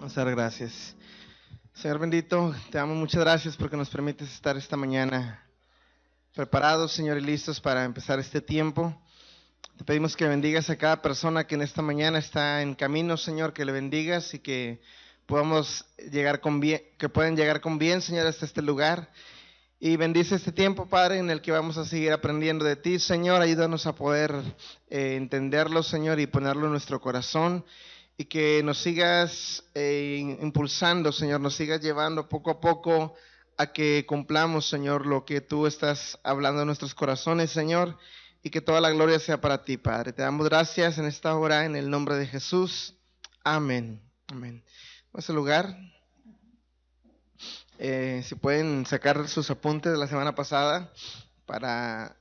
Vamos a dar gracias. Señor bendito, te damos muchas gracias porque nos permites estar esta mañana preparados, Señor, y listos para empezar este tiempo. Te pedimos que bendigas a cada persona que en esta mañana está en camino, Señor, que le bendigas y que podamos llegar con bien, que puedan llegar con bien, Señor, hasta este lugar. Y bendice este tiempo, Padre, en el que vamos a seguir aprendiendo de ti, Señor. Ayúdanos a poder entenderlo, Señor, y ponerlo en nuestro corazón. Y que nos sigas impulsando, Señor, nos sigas llevando poco a poco a que cumplamos, Señor, lo que tú estás hablando en nuestros corazones, Señor. Y que toda la gloria sea para ti, Padre. Te damos gracias en esta hora, en el nombre de Jesús. Amén. Amén. Vamos al lugar. Si pueden sacar sus apuntes de la semana pasada para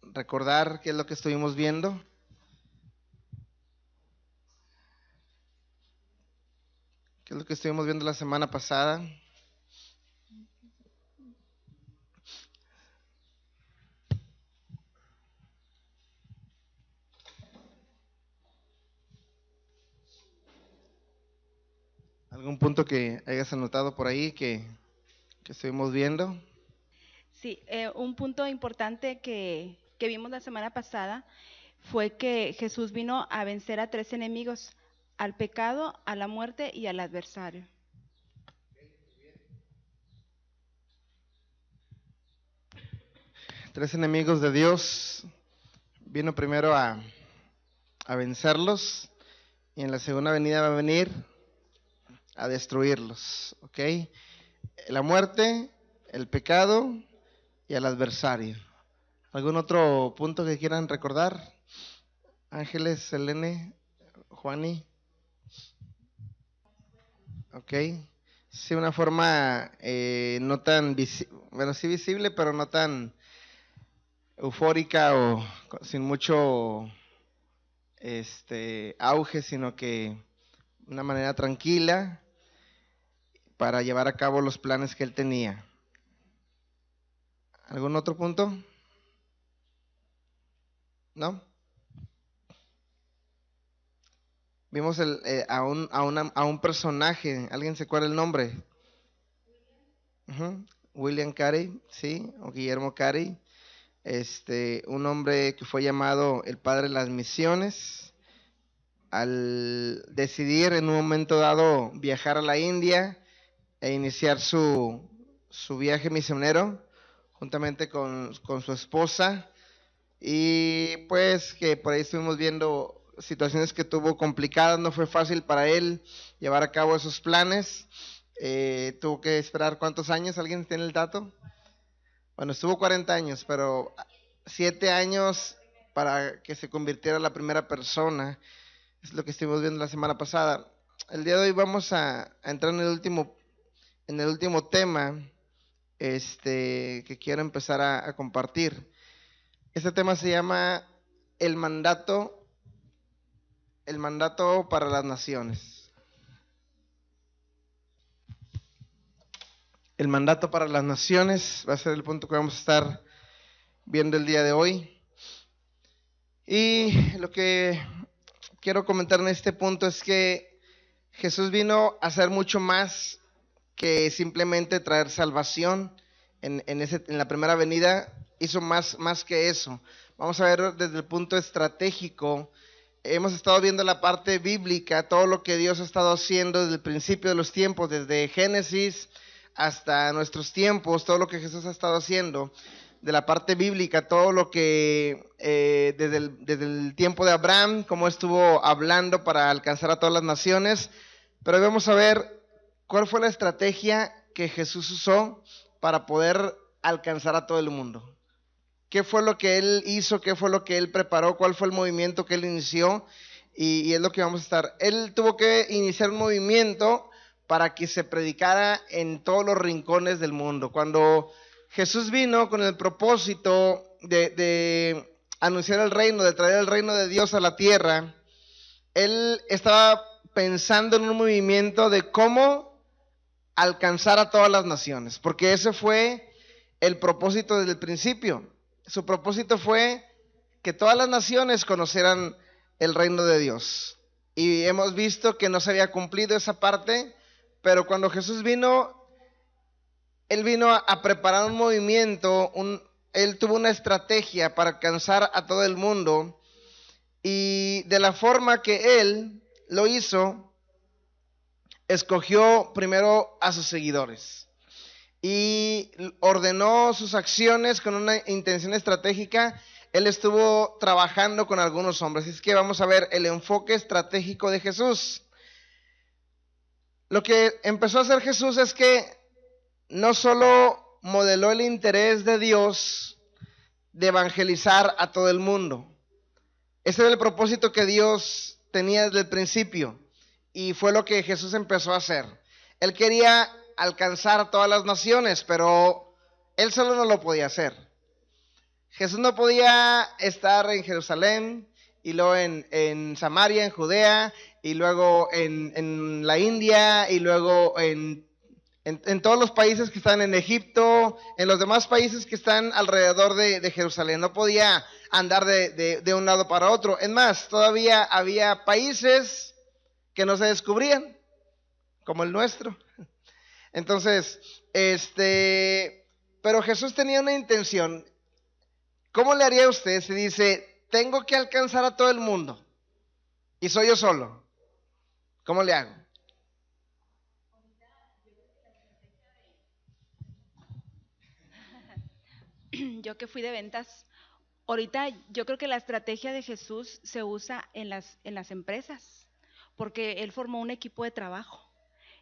recordar qué es lo que estuvimos viendo. ¿Qué es lo que estuvimos viendo la semana pasada? ¿Algún punto que hayas anotado por ahí que estuvimos viendo? Sí, un punto importante que vimos la semana pasada fue que Jesús vino a vencer a 3 enemigos: al pecado, a la muerte y al adversario. Tres enemigos de Dios. Vino primero a vencerlos y en la segunda venida va a venir a destruirlos, ¿ok? La muerte, el pecado y al adversario. ¿Algún otro punto que quieran recordar? Ángeles, Selene, Juani. Ok. Sí, una forma no tan bueno, sí visible, pero no tan eufórica o sin mucho auge, sino que de una manera tranquila para llevar a cabo los planes que él tenía. ¿Algún otro punto? ¿No? Vimos a un personaje, ¿alguien se acuerda el nombre? William Carey, sí, o Guillermo Carey, un hombre que fue llamado el padre de las misiones, al decidir en un momento dado viajar a la India e iniciar su viaje misionero, juntamente con su esposa, y pues que por ahí estuvimos viendo situaciones que tuvo complicadas, no fue fácil para él llevar a cabo esos planes. Tuvo que esperar ¿cuántos años? ¿Alguien tiene el dato? Bueno, estuvo 40 años, pero 7 años para que se convirtiera en la primera persona. Es lo que estuvimos viendo la semana pasada. El día de hoy vamos a entrar en el último tema que quiero empezar a compartir. Este tema se llama el mandato para las naciones. El mandato para las naciones va a ser el punto que vamos a estar viendo el día de hoy. Y lo que quiero comentar en este punto es que Jesús vino a hacer mucho más que simplemente traer salvación. En la primera venida hizo más que eso. Vamos a ver desde el punto estratégico. Hemos estado viendo la parte bíblica, todo lo que Dios ha estado haciendo desde el principio de los tiempos, desde Génesis hasta nuestros tiempos, todo lo que Jesús ha estado haciendo, de la parte bíblica, todo lo que desde el tiempo de Abraham, cómo estuvo hablando para alcanzar a todas las naciones. Pero vamos a ver cuál fue la estrategia que Jesús usó para poder alcanzar a todo el mundo. ¿Qué fue lo que él hizo? ¿Qué fue lo que él preparó? ¿Cuál fue el movimiento que él inició? Y es lo que vamos a estar. Él tuvo que iniciar un movimiento para que se predicara en todos los rincones del mundo. Cuando Jesús vino con el propósito de anunciar el reino, de traer el reino de Dios a la tierra, él estaba pensando en un movimiento de cómo alcanzar a todas las naciones, porque ese fue el propósito desde el principio. Su propósito fue que todas las naciones conocieran el reino de Dios. y hemos visto que no se había cumplido esa parte, pero cuando Jesús vino, Él vino a preparar un movimiento, Él tuvo una estrategia para alcanzar a todo el mundo, y de la forma que Él lo hizo, escogió primero a sus seguidores y ordenó sus acciones con una intención estratégica. Él estuvo trabajando con algunos hombres. Es que vamos a ver el enfoque estratégico de Jesús. Lo que empezó a hacer Jesús es que no solo modeló el interés de Dios de evangelizar a todo el mundo. Ese era el propósito que Dios tenía desde el principio, y fue lo que Jesús empezó a hacer. Él quería alcanzar a todas las naciones, pero Él solo no lo podía hacer. Jesús no podía estar en Jerusalén, y luego en Samaria, en Judea, y luego en la India, y luego en todos los países que están en Egipto, en los demás países que están alrededor de Jerusalén. No podía andar de un lado para otro. Es más, todavía había países que no se descubrían, como el nuestro. Entonces, pero Jesús tenía una intención. ¿Cómo le haría usted si dice, tengo que alcanzar a todo el mundo y soy yo solo? ¿Cómo le hago? Yo que fui de ventas, ahorita yo creo que la estrategia de Jesús se usa en las empresas, porque Él formó un equipo de trabajo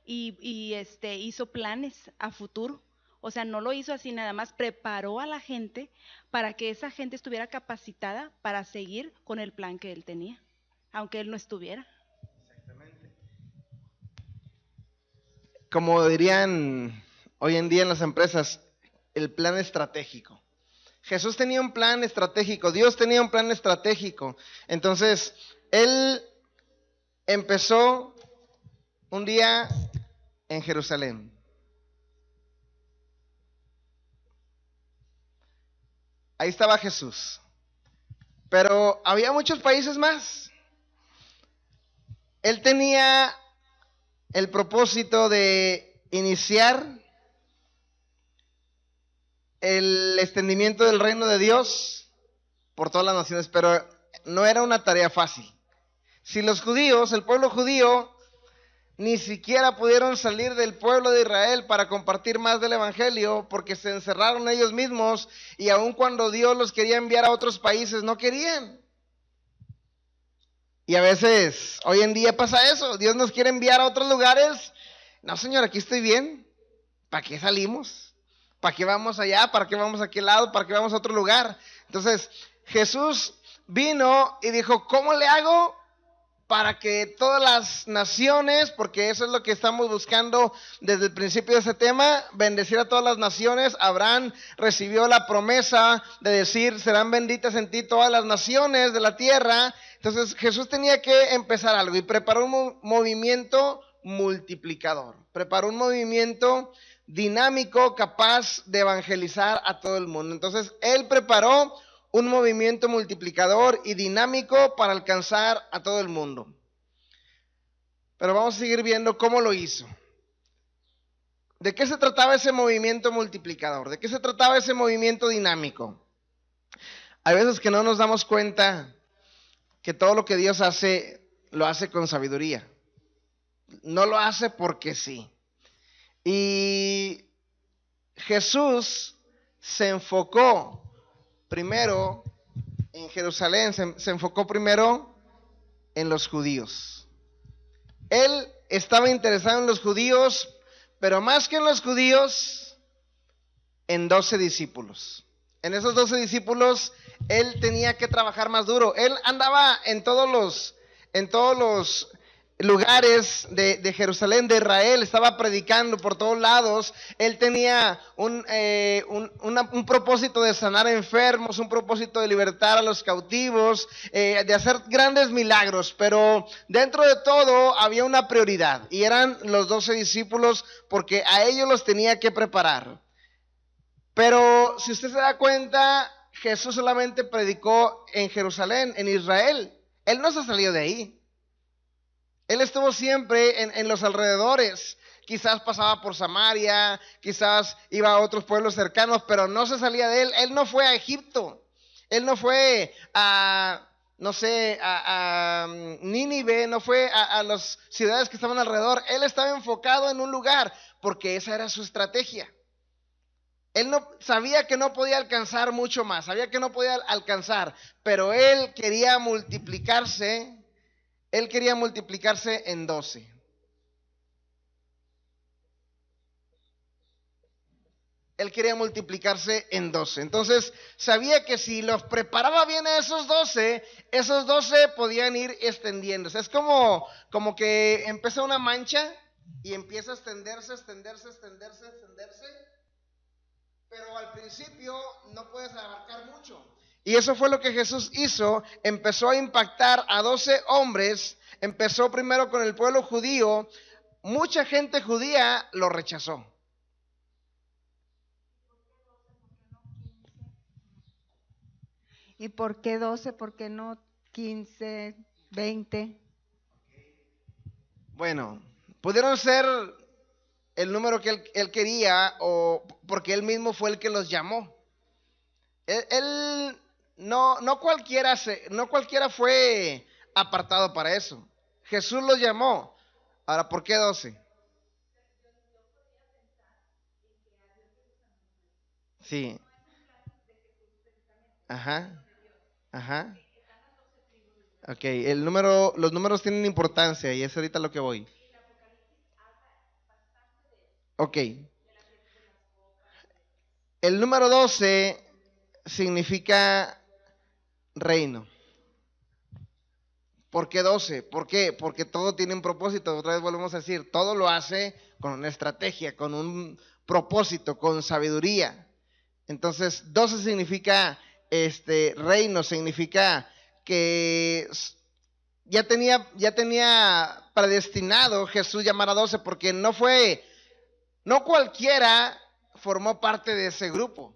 y hizo planes a futuro. O sea, no lo hizo así nada más, preparó a la gente para que esa gente estuviera capacitada para seguir con el plan que Él tenía, aunque Él no estuviera. Exactamente. Como dirían hoy en día en las empresas, el plan estratégico. Jesús tenía un plan estratégico, Dios tenía un plan estratégico. Entonces, Él empezó un día en Jerusalén. Ahí estaba Jesús. Pero había muchos países más. Él tenía el propósito de iniciar el extendimiento del reino de Dios por todas las naciones, pero no era una tarea fácil. Si los judíos, el pueblo judío, ni siquiera pudieron salir del pueblo de Israel para compartir más del evangelio, porque se encerraron ellos mismos, y aun cuando Dios los quería enviar a otros países, no querían. Y a veces, hoy en día pasa eso, Dios nos quiere enviar a otros lugares. No, Señor, aquí estoy bien. ¿Para qué salimos? ¿Para qué vamos allá? ¿Para qué vamos a aquel lado? ¿Para qué vamos a otro lugar? Entonces, Jesús vino y dijo, ¿cómo le hago para que todas las naciones, porque eso es lo que estamos buscando desde el principio de ese tema, bendecir a todas las naciones? Abraham recibió la promesa de decir, serán benditas en ti todas las naciones de la tierra. Entonces Jesús tenía que empezar algo y preparó un movimiento multiplicador, preparó un movimiento dinámico capaz de evangelizar a todo el mundo. Entonces Él preparó un movimiento multiplicador y dinámico para alcanzar a todo el mundo. Pero vamos a seguir viendo cómo lo hizo. ¿De qué se trataba ese movimiento multiplicador? ¿De qué se trataba ese movimiento dinámico? Hay veces que no nos damos cuenta que todo lo que Dios hace, lo hace con sabiduría. No lo hace porque sí. Y Jesús se enfocó primero en Jerusalén, se enfocó primero en los judíos. Él estaba interesado en los judíos, pero más que en los judíos, en 12 discípulos. En esos 12 discípulos, él tenía que trabajar más duro. Él andaba en todos los lugares de Jerusalén, de Israel, estaba predicando por todos lados. Él tenía un propósito de sanar enfermos, un propósito de libertar a los cautivos, de hacer grandes milagros, pero dentro de todo había una prioridad, y eran los 12 discípulos, porque a ellos los tenía que preparar. Pero si usted se da cuenta, Jesús solamente predicó en Jerusalén, en Israel. Él no se salió de ahí. Él estuvo siempre en los alrededores. Quizás pasaba por Samaria, quizás iba a otros pueblos cercanos, pero no se salía de él. Él no fue a Egipto. Él no fue a, no sé, a Nínive, no fue a las ciudades que estaban alrededor. Él estaba enfocado en un lugar porque esa era su estrategia. Él no sabía que no podía alcanzar mucho más, sabía que no podía alcanzar, pero él quería multiplicarse. Él quería multiplicarse en 12. Él quería multiplicarse en 12. Entonces, sabía que si los preparaba bien a esos 12 podían ir extendiéndose. Es como que empieza una mancha y empieza a extenderse, pero al principio no puedes abarcar mucho. Y eso fue lo que Jesús hizo. Empezó a impactar a 12 hombres. Empezó primero con el pueblo judío. Mucha gente judía lo rechazó. ¿Y por qué 12? ¿Por qué no 15, 20? Bueno, pudieron ser el número que él quería, o porque él mismo fue el que los llamó. Él no cualquiera fue apartado para eso. Jesús los llamó. Ahora, ¿por qué 12? Sí. Ajá. Ajá. Ok, los números tienen importancia y es ahorita lo que voy. Ok. El número 12 significa reino. ¿Por qué 12? ¿Por qué? Porque todo tiene un propósito. Otra vez volvemos a decir, todo lo hace con una estrategia, con un propósito, con sabiduría. Entonces, 12 significa reino, significa que ya tenía predestinado Jesús llamar a 12, porque no cualquiera formó parte de ese grupo.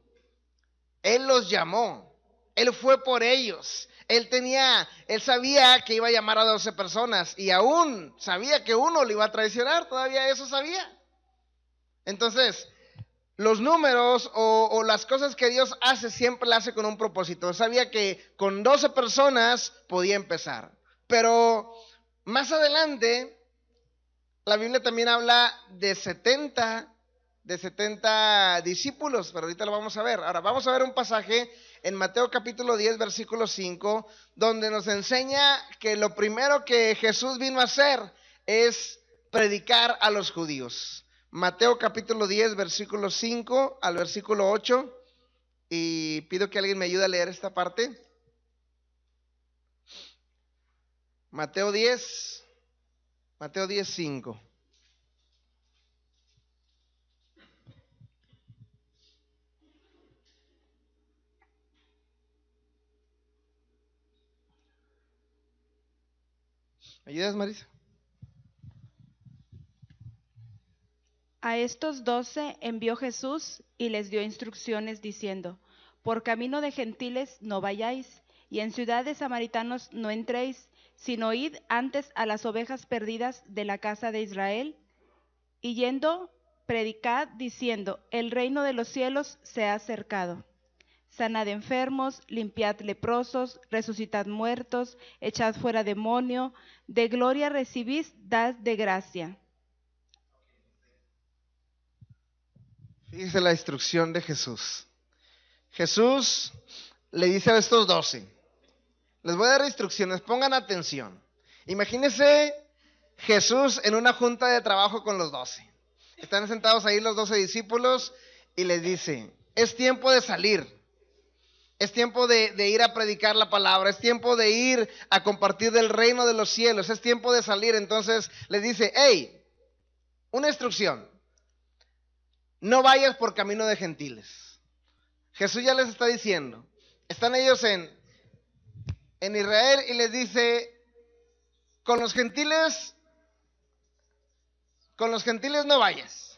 Él los llamó, él fue por ellos. Él sabía que iba a llamar a 12 personas y aún sabía que uno le iba a traicionar, todavía eso sabía. Entonces, los números o las cosas que Dios hace siempre las hace con un propósito. Sabía que con 12 personas podía empezar, pero más adelante la Biblia también habla de 70 discípulos, pero ahorita lo vamos a ver. Ahora vamos a ver un pasaje en Mateo capítulo 10 versículo 5, donde nos enseña que lo primero que Jesús vino a hacer es predicar a los judíos. Mateo capítulo 10 versículo 5 al versículo 8, y pido que alguien me ayude a leer esta parte. Mateo 10, 5. ¿Me ayudas, Marisa? A estos 12 envió Jesús y les dio instrucciones diciendo: por camino de gentiles no vayáis, y en ciudad de samaritanos no entréis, sino id antes a las ovejas perdidas de la casa de Israel, y yendo, predicad diciendo: el reino de los cielos se ha acercado. Sanad enfermos, limpiad leprosos, resucitad muertos, echad fuera demonio, de gloria recibís, dad de gracia. Fíjese la instrucción de Jesús. Jesús le dice a estos 12, les voy a dar instrucciones, pongan atención. Imagínense Jesús en una junta de trabajo con los 12. Están sentados ahí los 12 discípulos y les dice: es tiempo de salir. Es tiempo de ir a predicar la palabra, es tiempo de ir a compartir del reino de los cielos, es tiempo de salir. Entonces les dice: hey, una instrucción, no vayas por camino de gentiles. Jesús ya les está diciendo, están ellos en Israel y les dice: con los gentiles no vayas,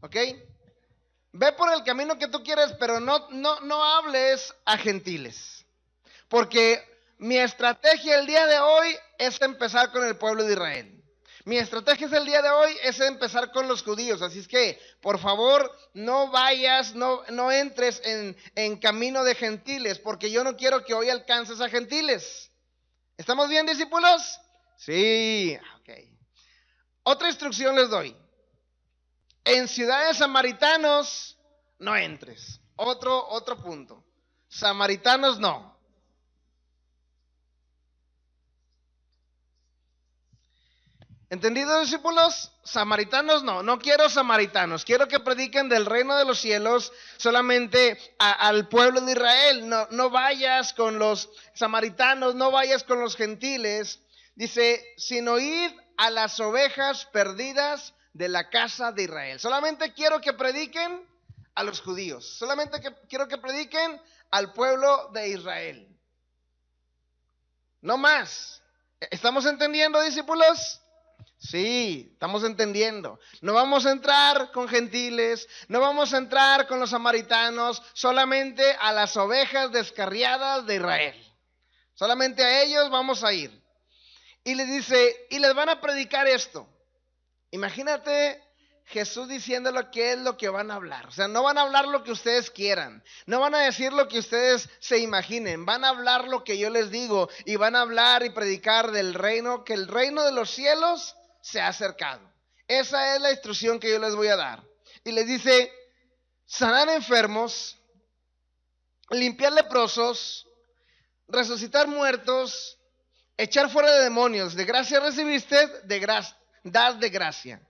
¿ok? Ve por el camino que tú quieres, pero no hables a gentiles, porque Mi estrategia el día de hoy es empezar con el pueblo de Israel. Mi estrategia el día de hoy es empezar con los judíos. Así es que, por favor, no vayas, no entres en camino de gentiles, porque yo no quiero que hoy alcances a gentiles. ¿Estamos bien, discípulos? Sí, ok. Otra instrucción les doy. En ciudades samaritanos, no entres. Otro punto. Samaritanos no. ¿Entendido, discípulos? Samaritanos no quiero samaritanos, quiero que prediquen del reino de los cielos solamente al pueblo de Israel. No vayas con los samaritanos, no vayas con los gentiles. Dice, sino id a las ovejas perdidas de la casa de Israel. Solamente quiero que prediquen a los judíos, solamente quiero que prediquen al pueblo de Israel. No más. ¿Estamos entendiendo, discípulos? Sí, estamos entendiendo. No vamos a entrar con gentiles, no vamos a entrar con los samaritanos, solamente a las ovejas descarriadas de Israel. Solamente a ellos vamos a ir. Y les dice, y les van a predicar esto. Imagínate Jesús diciéndole qué es lo que van a hablar. O sea, no van a hablar lo que ustedes quieran, no van a decir lo que ustedes se imaginen, van a hablar lo que yo les digo, y van a hablar y predicar del reino, que el reino de los cielos se ha acercado. Esa es la instrucción que yo les voy a dar. Y les dice, sanar enfermos, limpiar leprosos, resucitar muertos, echar fuera de demonios. De gracia recibiste, dad de gracia.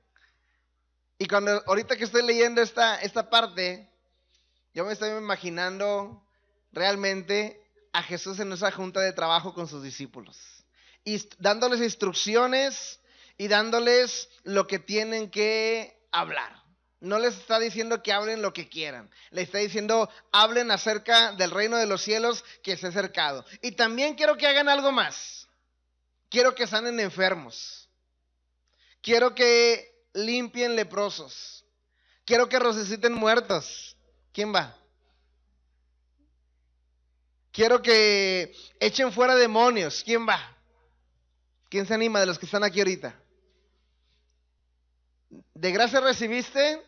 Y cuando ahorita que estoy leyendo esta parte, yo me estoy imaginando realmente a Jesús en esa junta de trabajo con sus discípulos y dándoles instrucciones y dándoles lo que tienen que hablar. No les está diciendo que hablen lo que quieran, les está diciendo hablen acerca del reino de los cielos que se ha acercado. Y también quiero que hagan algo más. Quiero que sanen enfermos, quiero que limpien leprosos, quiero que resuciten muertos. ¿Quién va? Quiero que echen fuera demonios. ¿Quién va? ¿Quién se anima de los que están aquí ahorita? De gracia recibiste,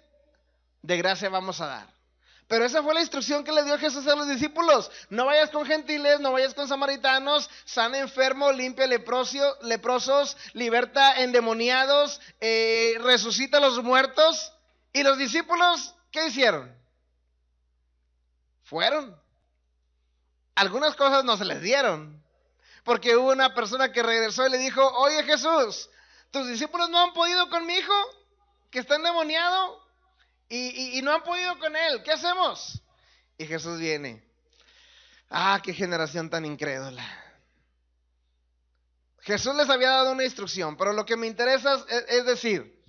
de gracia vamos a dar. Pero esa fue la instrucción que le dio Jesús a los discípulos. No vayas con gentiles, no vayas con samaritanos, sana enfermo, limpia leprosos, liberta endemoniados, resucita a los muertos. ¿Y los discípulos qué hicieron? Fueron. Algunas cosas no se les dieron, porque hubo una persona que regresó y le dijo, oye Jesús, ¿tus discípulos no han podido con mi hijo, que está endemoniado? Y no han podido con él, ¿qué hacemos? Y Jesús viene. Qué generación tan incrédula. Jesús les había dado una instrucción, pero lo que me interesa es decir,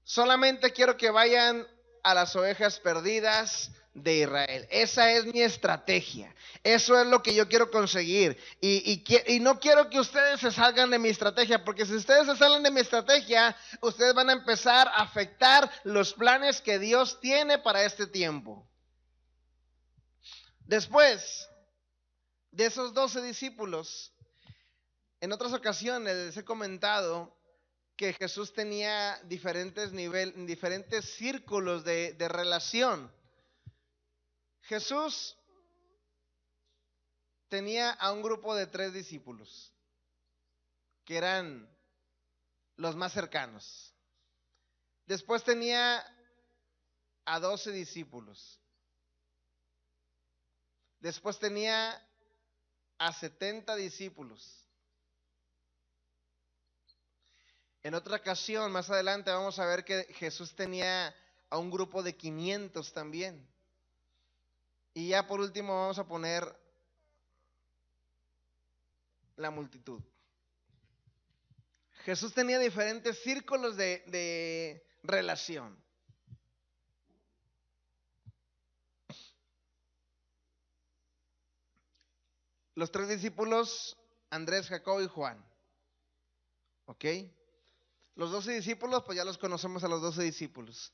solamente quiero que vayan a las ovejas perdidas de Israel. Esa es mi estrategia. Eso es lo que yo quiero conseguir. Y no quiero que ustedes se salgan de mi estrategia, porque si ustedes se salen de mi estrategia, ustedes van a empezar a afectar los planes que Dios tiene para este tiempo. Después de esos 12 discípulos, en otras ocasiones les he comentado que Jesús tenía diferentes círculos de relación. Jesús tenía a un grupo de 3 discípulos, que eran los más cercanos. Después tenía a 12 discípulos. Después tenía a 70 discípulos. En otra ocasión, más adelante, vamos a ver que Jesús tenía a un grupo de 500 también. Y ya por último vamos a poner la multitud. Jesús tenía diferentes círculos de relación. Los 3 discípulos, Andrés, Jacobo y Juan. ¿Ok? Los 12 discípulos, pues ya los conocemos a los 12 discípulos.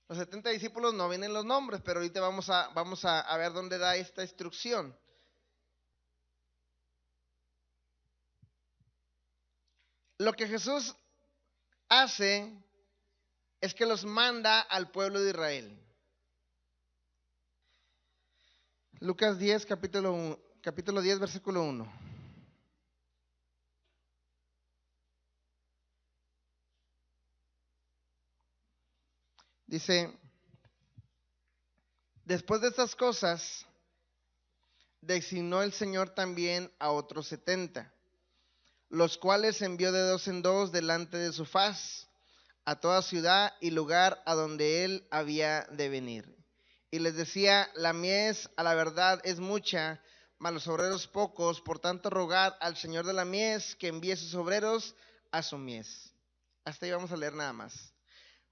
Los 70 discípulos no vienen los nombres, pero ahorita vamos a ver dónde da esta instrucción. Lo que Jesús hace es que los manda al pueblo de Israel. Lucas 10, capítulo 10, versículo 1. Dice, después de estas cosas, designó el Señor también a otros 70, los cuales envió de dos en dos delante de su faz, a toda ciudad y lugar a donde él había de venir. Y les decía, la mies a la verdad es mucha, mas los obreros pocos, por tanto rogad al Señor de la mies que envíe sus obreros a su mies. Hasta ahí vamos a leer nada más.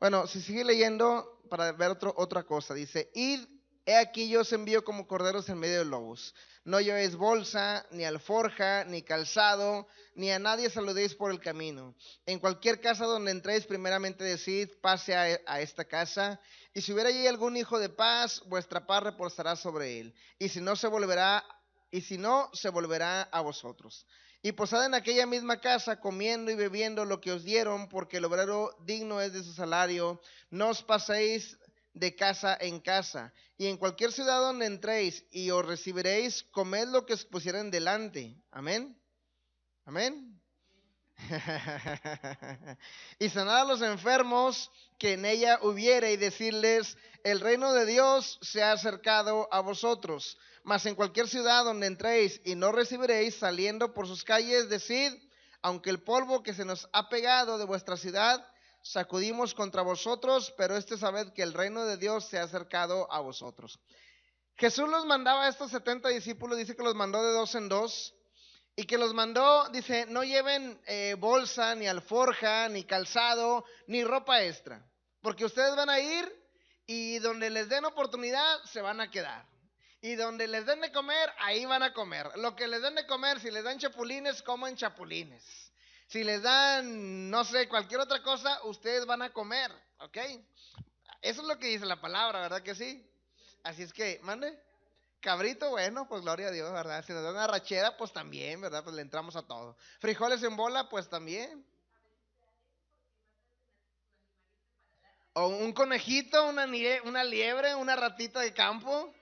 Bueno, si sigue leyendo para ver otra cosa, dice, id, he aquí yo os envío como corderos en medio de lobos. No llevéis bolsa, ni alforja, ni calzado, ni a nadie saludéis por el camino. En cualquier casa donde entréis, primeramente decid, pase a esta casa. Y si hubiera allí algún hijo de paz, vuestra paz reposará sobre él. Y si no, se volverá a vosotros. Y posad en aquella misma casa, comiendo y bebiendo lo que os dieron, porque el obrero digno es de su salario. No os paséis de casa en casa. Y en cualquier ciudad donde entréis y os recibiréis, comed lo que os pusieren delante. Amén. Amén. Y sanad a los enfermos que en ella hubiere, y decirles, el reino de Dios se ha acercado a vosotros. Mas en cualquier ciudad donde entréis y no recibiréis, saliendo por sus calles, decid, aunque el polvo que se nos ha pegado de vuestra ciudad sacudimos contra vosotros, pero sabed que el reino de Dios se ha acercado a vosotros. Jesús los mandaba a estos 70 discípulos, dice que los mandó de dos en dos, y que los mandó, dice, no lleven bolsa, ni alforja, ni calzado, ni ropa extra, porque ustedes van a ir y donde les den oportunidad se van a quedar. Y donde les den de comer, ahí van a comer. Lo que les den de comer, si les dan chapulines, coman chapulines. Si les dan, no sé, cualquier otra cosa, ustedes van a comer, ¿ok? Eso es lo que dice la palabra, ¿verdad que sí? Así es que, mande. Cabrito, bueno, pues gloria a Dios, ¿verdad? Si nos dan una rachera, pues también, ¿verdad? Pues le entramos a todo. Frijoles en bola, pues también. O un conejito, una liebre, una ratita de campo.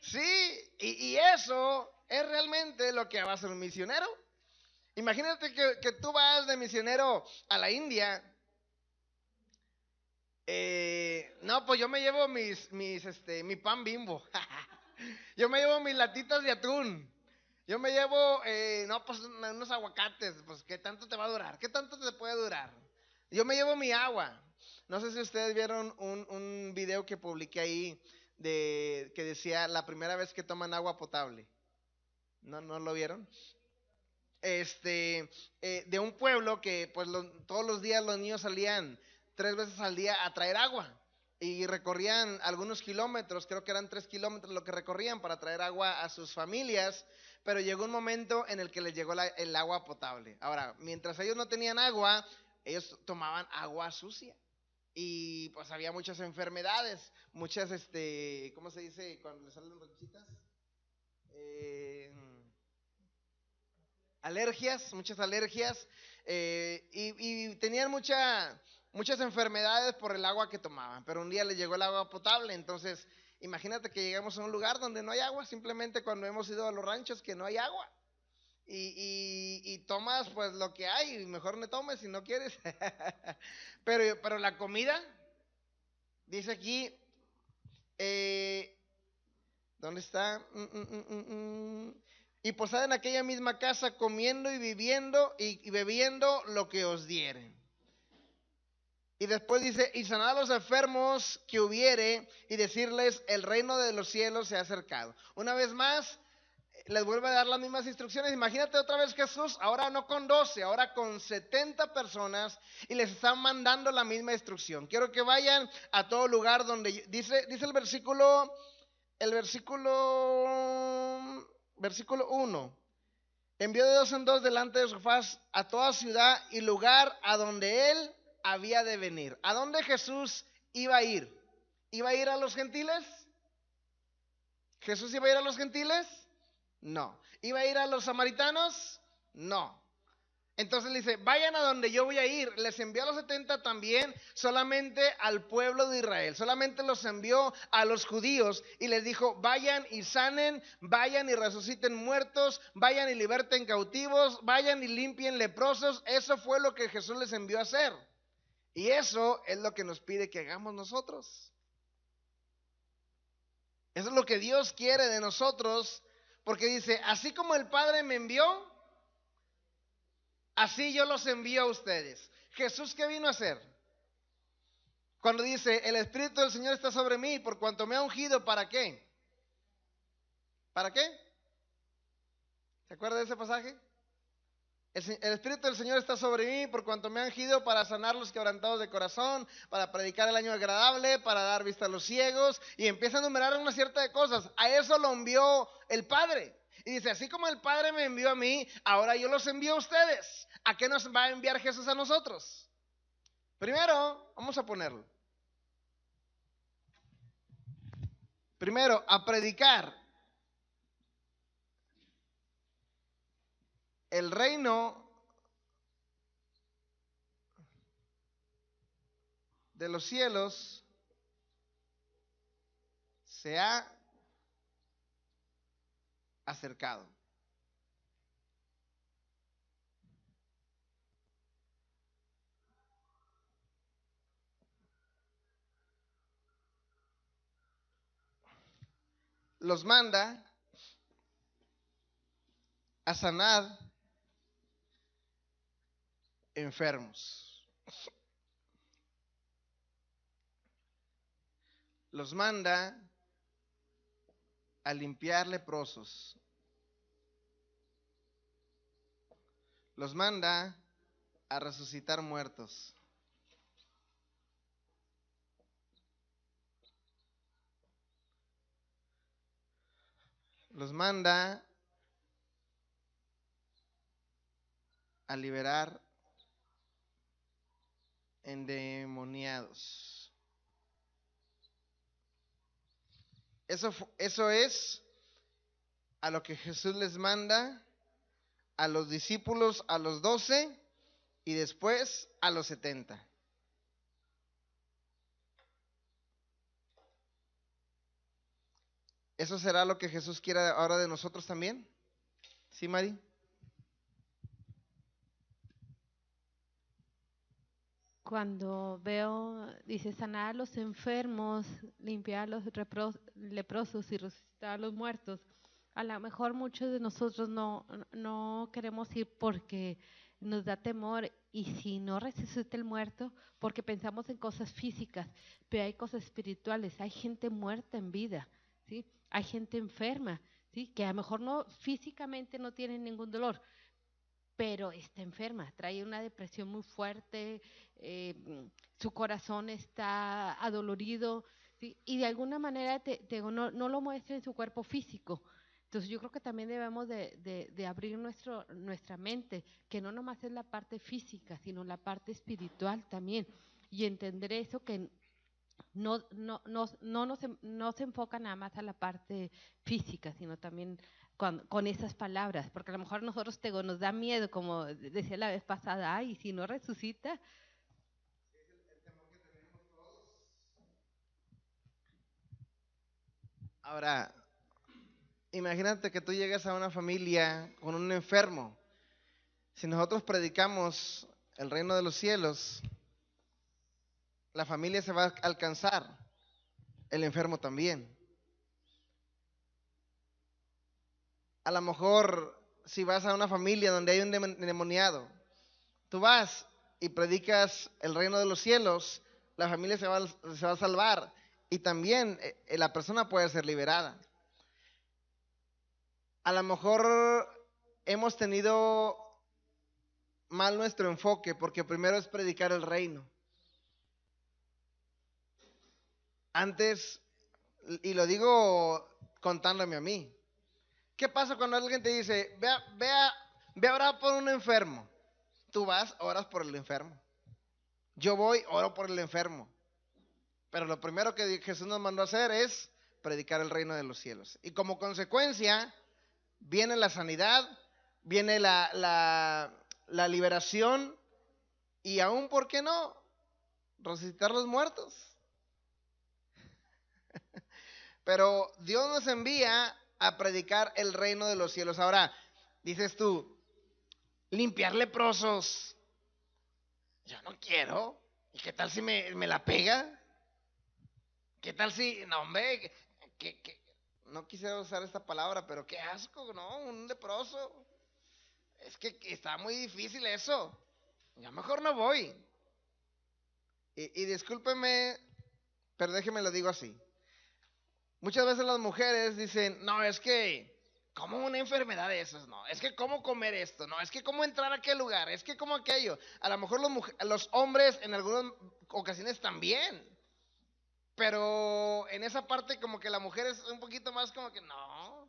Sí, y eso es realmente lo que va a ser un misionero. Imagínate que tú vas de misionero a la India. No, pues yo me llevo mi pan Bimbo. Yo me llevo mis latitas de atún. Yo me llevo, no, pues unos aguacates. Pues, ¿qué tanto te va a durar? ¿Qué tanto te puede durar? Yo me llevo mi agua. No sé si ustedes vieron un video que publiqué ahí que decía la primera vez que toman agua potable. ¿No lo vieron? De un pueblo que pues todos los días los niños salían 3 veces al día a traer agua y recorrían algunos kilómetros, creo que eran 3 kilómetros lo que recorrían para traer agua a sus familias, pero llegó un momento en el que les llegó el agua potable. Ahora, mientras ellos no tenían agua, ellos tomaban agua sucia y pues había muchas enfermedades, muchas, ¿cómo se dice cuando les salen ronchitas? Muchas alergias, y tenían muchas enfermedades por el agua que tomaban, pero un día les llegó el agua potable. Entonces imagínate que llegamos a un lugar donde no hay agua, simplemente cuando hemos ido a los ranchos que no hay agua, y tomas pues lo que hay, y mejor no tomes si no quieres. pero la comida, dice aquí, ¿dónde está? Y posad en aquella misma casa, comiendo y viviendo y bebiendo lo que os dieren. Y después dice, y sanad a los enfermos que hubiere, y decirles, el reino de los cielos se ha acercado. Una vez más, les vuelve a dar las mismas instrucciones. Imagínate otra vez Jesús, ahora no con 12, ahora con 70 personas, y les están mandando la misma instrucción. Quiero que vayan a todo lugar donde, dice el versículo 1. Envió de dos en dos delante de su faz a toda ciudad y lugar a donde él había de venir. ¿A dónde Jesús iba a ir? ¿Iba a ir a los gentiles? ¿Jesús iba a ir a los gentiles? No. ¿Iba a ir a los samaritanos? No. Entonces le dice, vayan a donde yo voy a ir. Les envió a los 70 también, solamente al pueblo de Israel. Solamente los envió a los judíos y les dijo, vayan y sanen, vayan y resuciten muertos, vayan y liberten cautivos, vayan y limpien leprosos. Eso fue lo que Jesús les envió a hacer. Y eso es lo que nos pide que hagamos nosotros. Eso es lo que Dios quiere de nosotros, porque dice, así como el Padre me envió, así yo los envío a ustedes. Jesús, ¿qué vino a hacer? Cuando dice, el Espíritu del Señor está sobre mí, por cuanto me ha ungido, ¿para qué? ¿Para qué? ¿Se acuerda de ese pasaje? El Espíritu del Señor está sobre mí, por cuanto me ha ungido para sanar los quebrantados de corazón, para predicar el año agradable, para dar vista a los ciegos, y empieza a enumerar una cierta de cosas. A eso lo envió el Padre. Y dice, así como el Padre me envió a mí, ahora yo los envío a ustedes. ¿A qué nos va a enviar Jesús a nosotros? Primero, vamos a ponerlo. Primero, a predicar el reino de los cielos se ha acercado. Los manda a sanar enfermos. Los manda a limpiar leprosos. Los manda a resucitar muertos. Los manda a liberar endemoniados. Eso es a lo que Jesús les manda a los discípulos, a los 12 y después a los 70. ¿Eso será lo que Jesús quiera ahora de nosotros también? ¿Sí, Mari? Cuando veo, dice, sanar a los enfermos, limpiar a los leprosos y resucitar a los muertos, a lo mejor muchos de nosotros no queremos ir porque nos da temor, y si no resucita el muerto, porque pensamos en cosas físicas, pero hay cosas espirituales, hay gente muerta en vida, ¿sí? Hay gente enferma, ¿sí? Que a lo mejor no físicamente no tiene ningún dolor, pero está enferma, trae una depresión muy fuerte, su corazón está adolorido, ¿sí? Y de alguna manera no lo muestra en su cuerpo físico. Entonces yo creo que también debemos de abrir nuestra mente, que no nomás es la parte física, sino la parte espiritual también, y entender eso, que no se enfoca nada más a la parte física, sino también con esas palabras, porque a lo mejor nosotros nos da miedo, como decía la vez pasada, ay, si no resucita. Ahora, imagínate que tú llegas a una familia con un enfermo. Si nosotros predicamos el reino de los cielos, la familia se va a alcanzar, el enfermo también. A lo mejor si vas a una familia donde hay un endemoniado, tú vas y predicas el reino de los cielos, la familia se va a salvar y también la persona puede ser liberada. A lo mejor hemos tenido mal nuestro enfoque, porque primero es predicar el reino. Antes, y lo digo contándome a mí, ¿qué pasa cuando alguien te dice, ve a orar por un enfermo? Tú vas, oras por el enfermo. Yo voy, oro por el enfermo. Pero lo primero que Jesús nos mandó a hacer es predicar el reino de los cielos. Y como consecuencia, viene la sanidad, viene la liberación y aún, ¿por qué no? Resucitar los muertos. Pero Dios nos envía a predicar el reino de los cielos. Ahora, dices tú, limpiar leprosos. Yo no quiero. ¿Y qué tal si me la pega? ¿Qué tal si, no hombre, no quisiera usar esta palabra, pero qué asco, ¿no? Un leproso. Es que está muy difícil eso. Ya mejor no voy. Y discúlpeme, pero déjeme lo digo así. Muchas veces las mujeres dicen, no, es que, ¿cómo una enfermedad de esas? No, es que cómo comer esto, no, es que cómo entrar a aquel lugar, es que cómo aquello. A lo mejor los hombres en algunas ocasiones también. Pero en esa parte como que la mujer es un poquito más como que no.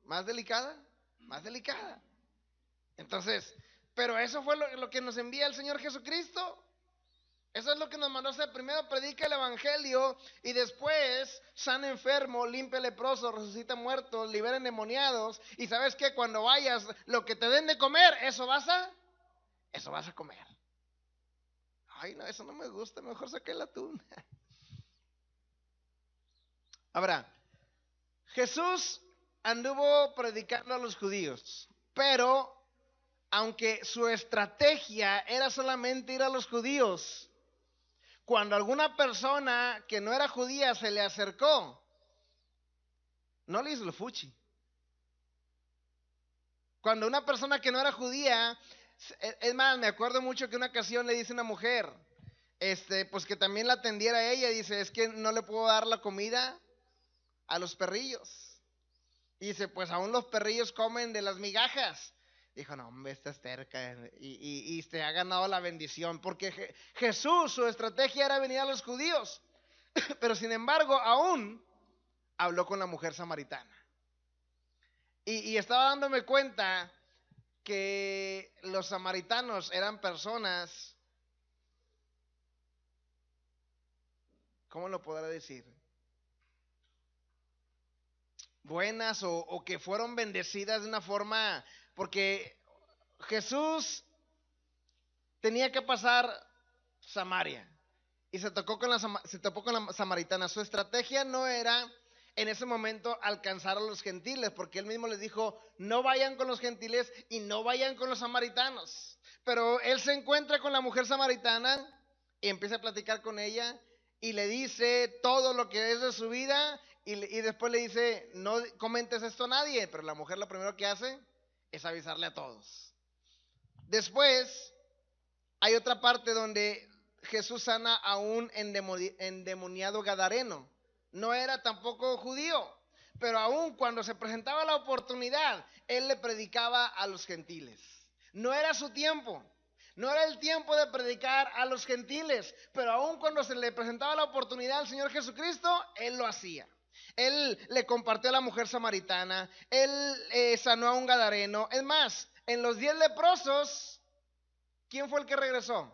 Más delicada, más delicada. Entonces, pero eso fue lo que nos envía el Señor Jesucristo. Eso es lo que nos mandó a hacer. Primero predica el evangelio y después sana enfermo, limpia leproso, resucita muertos, libera endemoniados. Y sabes que cuando vayas, lo que te den de comer, eso vas a comer. Ay, no, eso no me gusta, mejor saqué el atún. Ahora, Jesús anduvo predicando a los judíos, pero aunque su estrategia era solamente ir a los judíos, cuando alguna persona que no era judía se le acercó, no le hizo el fuchi. Cuando una persona que no era judía, es más, me acuerdo mucho que una ocasión le dice una mujer, pues que también la atendiera a ella, dice, es que no le puedo dar la comida a los perrillos. Y dice, pues aún los perrillos comen de las migajas. Dijo, no, hombre, esta es terca y te ha ganado la bendición, porque Jesús, su estrategia era venir a los judíos, pero sin embargo, aún habló con la mujer samaritana. Y estaba dándome cuenta que los samaritanos eran personas, ¿cómo lo podrá decir? Buenas o que fueron bendecidas de una forma, porque Jesús tenía que pasar Samaria y se topó con la samaritana. Su estrategia no era en ese momento alcanzar a los gentiles, porque él mismo les dijo, no vayan con los gentiles y no vayan con los samaritanos. Pero él se encuentra con la mujer samaritana y empieza a platicar con ella y le dice todo lo que es de su vida y después le dice, no comentes esto a nadie, pero la mujer lo primero que hace es avisarle a todos. Después hay otra parte donde Jesús sana a un endemoniado gadareno. No era tampoco judío, pero aún cuando se presentaba la oportunidad, él le predicaba a los gentiles. No era su tiempo, no era el tiempo de predicar a los gentiles, pero aún cuando se le presentaba la oportunidad al Señor Jesucristo, él lo hacía. Él le compartió a la mujer samaritana, él sanó a un gadareno. Es más, en los 10 leprosos, ¿quién fue el que regresó?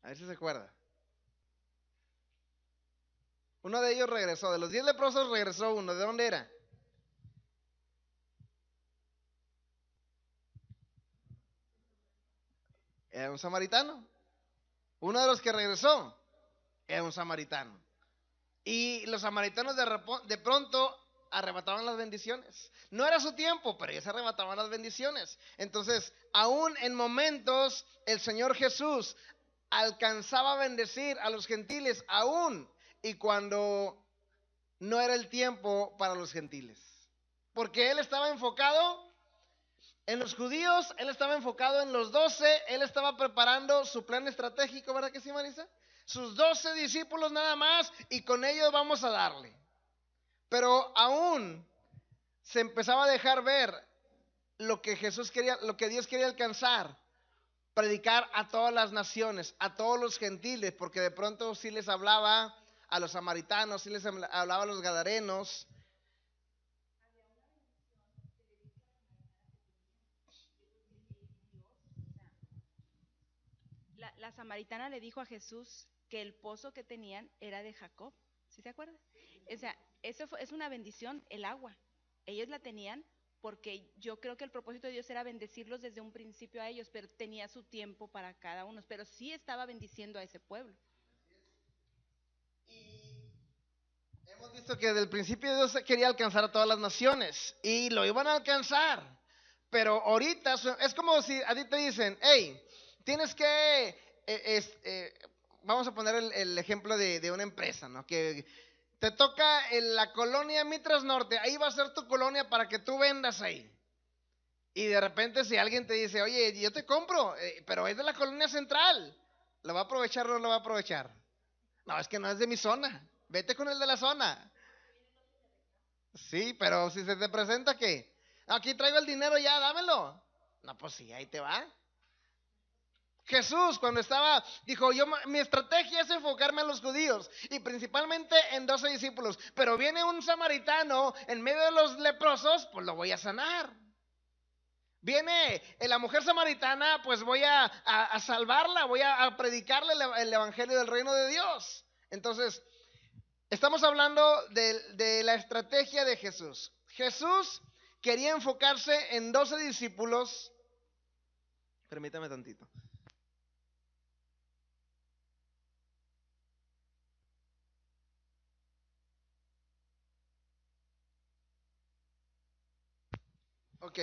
A ver si se acuerda. Uno de ellos regresó. De los 10 leprosos regresó uno. ¿De dónde era? Era un samaritano. Uno de los que regresó era un samaritano. Y los samaritanos de pronto arrebataban las bendiciones. No era su tiempo, pero ellos arrebataban las bendiciones. Entonces, aún en momentos, el Señor Jesús alcanzaba a bendecir a los gentiles, aún y cuando no era el tiempo para los gentiles. Porque Él estaba enfocado en los judíos, Él estaba enfocado en los 12, Él estaba preparando su plan estratégico, ¿verdad que sí, Marisa? Sus 12 discípulos nada más y con ellos vamos a darle. Pero aún se empezaba a dejar ver lo que Jesús quería, lo que Dios quería alcanzar, predicar a todas las naciones, a todos los gentiles, porque de pronto sí les hablaba a los samaritanos, sí les hablaba a los gadarenos. La samaritana le dijo a Jesús que el pozo que tenían era de Jacob. ¿Sí se acuerda? O sea, es una bendición el agua. ellos la tenían porque yo creo que el propósito de Dios era bendecirlos desde un principio a ellos, pero tenía su tiempo para cada uno, pero sí estaba bendiciendo a ese pueblo. Hemos visto que desde el principio Dios quería alcanzar a todas las naciones y lo iban a alcanzar, pero ahorita es como si a ti te dicen, hey, tienes que, vamos a poner el ejemplo de una empresa, ¿no? Que te toca en la colonia Mitras Norte, ahí va a ser tu colonia para que tú vendas ahí. Y de repente si alguien te dice, oye, yo te compro, pero es de la colonia central, ¿lo va a aprovechar o no lo va a aprovechar? No, es que no es de mi zona, vete con el de la zona. Sí, pero si se te presenta que aquí traigo el dinero ya, dámelo. No, pues sí, ahí te va. Jesús cuando estaba, dijo, mi estrategia es enfocarme a los judíos y principalmente en 12 discípulos, pero viene un samaritano en medio de los leprosos, pues lo voy a sanar. Viene la mujer samaritana, pues voy a salvarla, voy a predicarle el evangelio del reino de Dios. Entonces, estamos hablando de la estrategia de Jesús. Jesús quería enfocarse en 12 discípulos. Permítame tantito. Ok.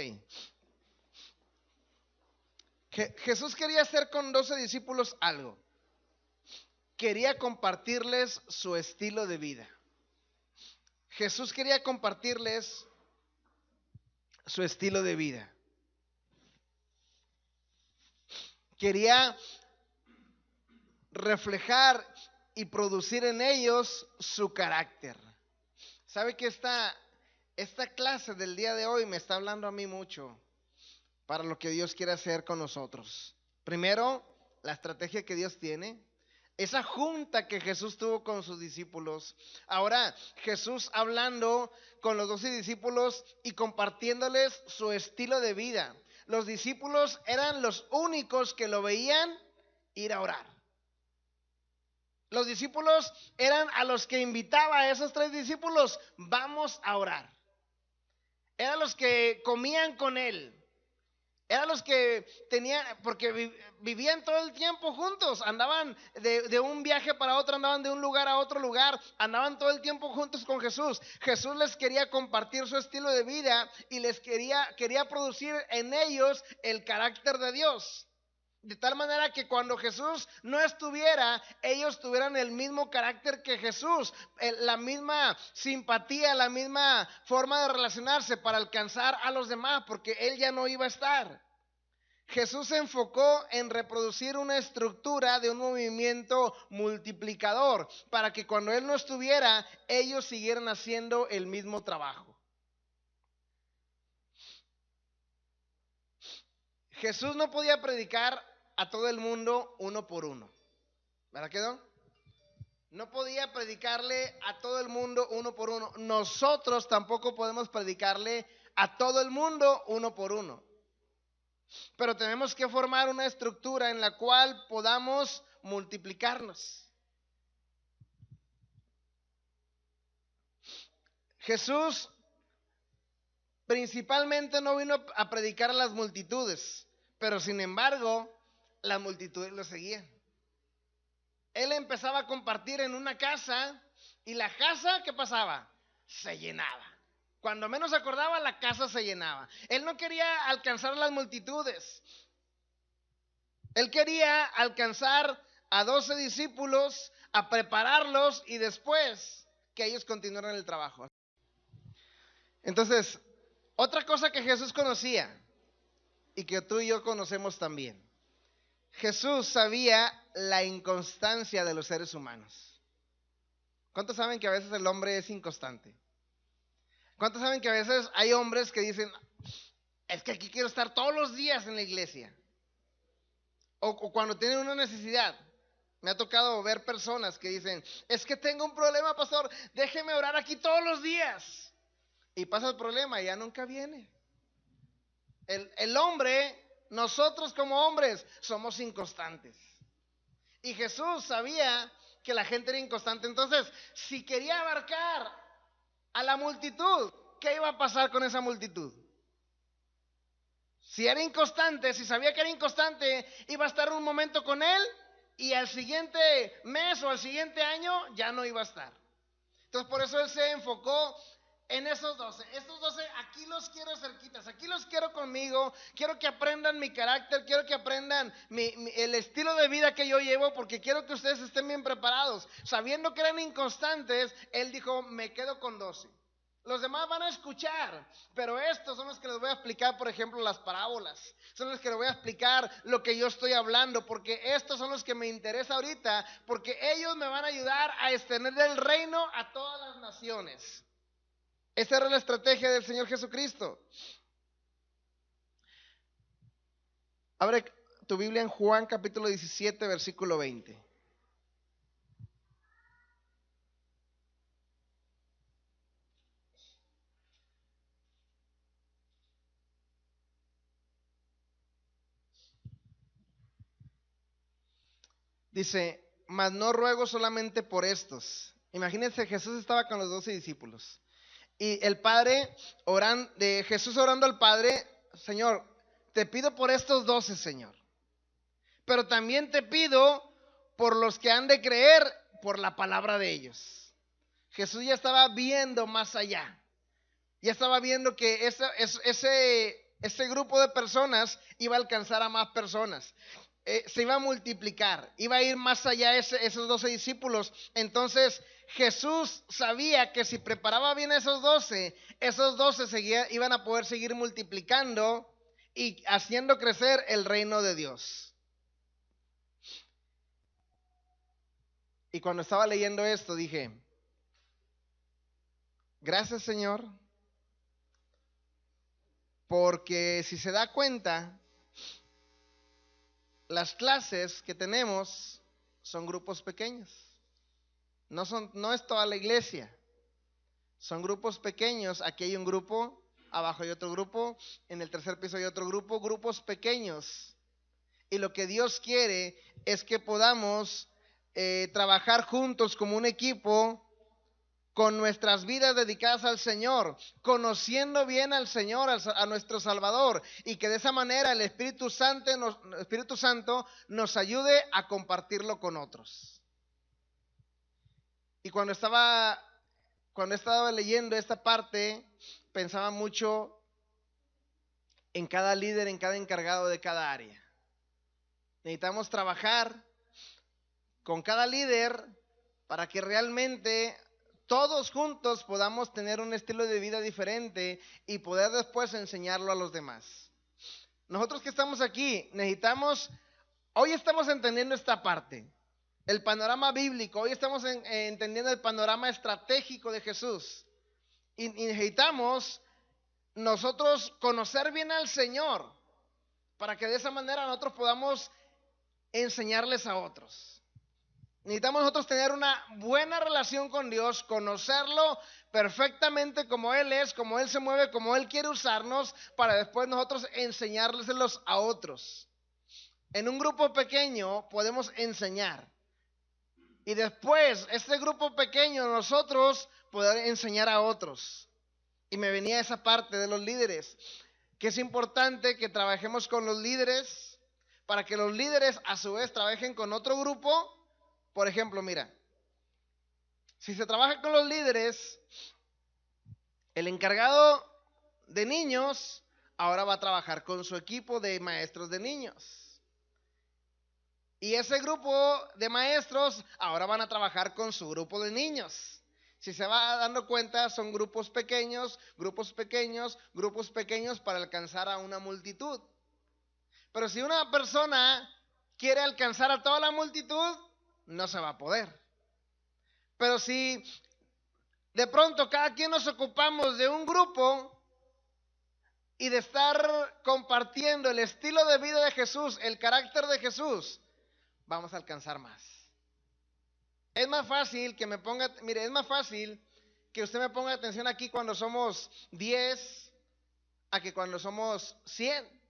Jesús quería hacer con 12 discípulos algo. Quería compartirles su estilo de vida. Jesús quería compartirles su estilo de vida. Quería reflejar y producir en ellos su carácter. ¿Sabe que esta clase del día de hoy me está hablando a mí mucho para lo que Dios quiere hacer con nosotros? Primero, la estrategia que Dios tiene. Esa junta que Jesús tuvo con sus discípulos. Ahora Jesús hablando con los 12 discípulos y compartiéndoles su estilo de vida. Los discípulos eran los únicos que lo veían ir a orar. Los discípulos eran a los que invitaba a esos 3 discípulos, vamos a orar. Eran los que comían con él. Eran los que tenían, porque vivían todo el tiempo juntos, andaban de un viaje para otro, andaban de un lugar a otro lugar, andaban todo el tiempo juntos con Jesús. Jesús les quería compartir su estilo de vida y les quería producir en ellos el carácter de Dios. De tal manera que cuando Jesús no estuviera, ellos tuvieran el mismo carácter que Jesús, la misma simpatía, la misma forma de relacionarse para alcanzar a los demás, porque Él ya no iba a estar. Jesús se enfocó en reproducir una estructura de un movimiento multiplicador, para que cuando Él no estuviera, ellos siguieran haciendo el mismo trabajo. Jesús no podía predicar a todo el mundo uno por uno. ¿Verdad que no? No podía predicarle a todo el mundo uno por uno. Nosotros tampoco podemos predicarle a todo el mundo uno por uno. Pero tenemos que formar una estructura en la cual podamos multiplicarnos. Jesús principalmente no vino a predicar a las multitudes, pero sin embargo, las multitudes lo seguían. Él empezaba a compartir en una casa y la casa, ¿qué pasaba? Se llenaba. Cuando menos acordaba, la casa se llenaba. Él no quería alcanzar a las multitudes. Él quería alcanzar a 12 discípulos, a prepararlos y después que ellos continuaran el trabajo. Entonces, otra cosa que Jesús conocía y que tú y yo conocemos también. Jesús sabía la inconstancia de los seres humanos. ¿Cuántos saben que a veces el hombre es inconstante? ¿Cuántos saben que a veces hay hombres que dicen, es que aquí quiero estar todos los días en la iglesia? O cuando tienen una necesidad. Me ha tocado ver personas que dicen, es que tengo un problema, pastor, déjeme orar aquí todos los días. Y pasa el problema y ya nunca viene. El hombre, nosotros como hombres, somos inconstantes. Y Jesús sabía que la gente era inconstante. Entonces, si quería abarcar a la multitud, ¿qué iba a pasar con esa multitud? Si era inconstante, si sabía que era inconstante, iba a estar un momento con él y al siguiente mes o al siguiente año ya no iba a estar. Entonces por eso él se enfocó en esos 12. Estos 12 aquí los quiero cerquitas, aquí los quiero conmigo. Quiero que aprendan mi carácter, quiero que aprendan el estilo de vida que yo llevo, porque quiero que ustedes estén bien preparados. Sabiendo que eran inconstantes, él dijo, me quedo con 12. Los demás van a escuchar, pero estos son los que les voy a explicar, por ejemplo, las parábolas. Son los que les voy a explicar lo que yo estoy hablando, porque estos son los que me interesa ahorita, porque ellos me van a ayudar a extender el reino a todas las naciones. Esa era la estrategia del Señor Jesucristo. Abre tu Biblia en Juan capítulo 17, versículo 20. Dice, mas no ruego solamente por estos. Imagínense, Jesús estaba con los 12 discípulos. Y el Padre, Jesús orando al Padre, Señor, te pido por estos 12, Señor. Pero también te pido por los que han de creer por la palabra de ellos. Jesús ya estaba viendo más allá. Ya estaba viendo que ese grupo de personas iba a alcanzar a más personas. Se iba a multiplicar, iba a ir más allá esos 12 discípulos. Entonces Jesús sabía que si preparaba bien esos 12 iban a poder seguir multiplicando y haciendo crecer el reino de Dios. Y cuando estaba leyendo esto dije, gracias, Señor, porque si se da cuenta, las clases que tenemos son grupos pequeños. No es toda la iglesia. Son grupos pequeños. Aquí hay un grupo, abajo hay otro grupo, en el tercer piso hay otro grupo, grupos pequeños. Y lo que Dios quiere es que podamos trabajar juntos como un equipo, con nuestras vidas dedicadas al Señor, conociendo bien al Señor, a nuestro Salvador, y que de esa manera el Espíritu Santo nos ayude a compartirlo con otros. Y cuando estaba leyendo esta parte, pensaba mucho en cada líder, en cada encargado de cada área. Necesitamos trabajar con cada líder para que realmente todos juntos podamos tener un estilo de vida diferente y poder después enseñarlo a los demás. Nosotros que estamos aquí, hoy estamos entendiendo esta parte, el panorama bíblico, hoy estamos entendiendo el panorama estratégico de Jesús. Y necesitamos nosotros conocer bien al Señor, para que de esa manera nosotros podamos enseñarles a otros. Necesitamos nosotros tener una buena relación con Dios, conocerlo perfectamente como Él es, como Él se mueve, como Él quiere usarnos, para después nosotros enseñárselos a otros. En un grupo pequeño podemos enseñar, y después este grupo pequeño nosotros poder enseñar a otros. Y me venía esa parte de los líderes, que es importante que trabajemos con los líderes, para que los líderes a su vez trabajen con otro grupo. Por ejemplo, mira, si se trabaja con los líderes, el encargado de niños ahora va a trabajar con su equipo de maestros de niños. Y ese grupo de maestros ahora van a trabajar con su grupo de niños. Si se va dando cuenta, son grupos pequeños, grupos pequeños, grupos pequeños para alcanzar a una multitud. Pero si una persona quiere alcanzar a toda la multitud, no se va a poder. Pero si de pronto cada quien nos ocupamos de un grupo y de estar compartiendo el estilo de vida de Jesús, el carácter de Jesús, vamos a alcanzar más. Es más fácil es más fácil que usted me ponga atención aquí cuando somos 10 a que cuando somos 100.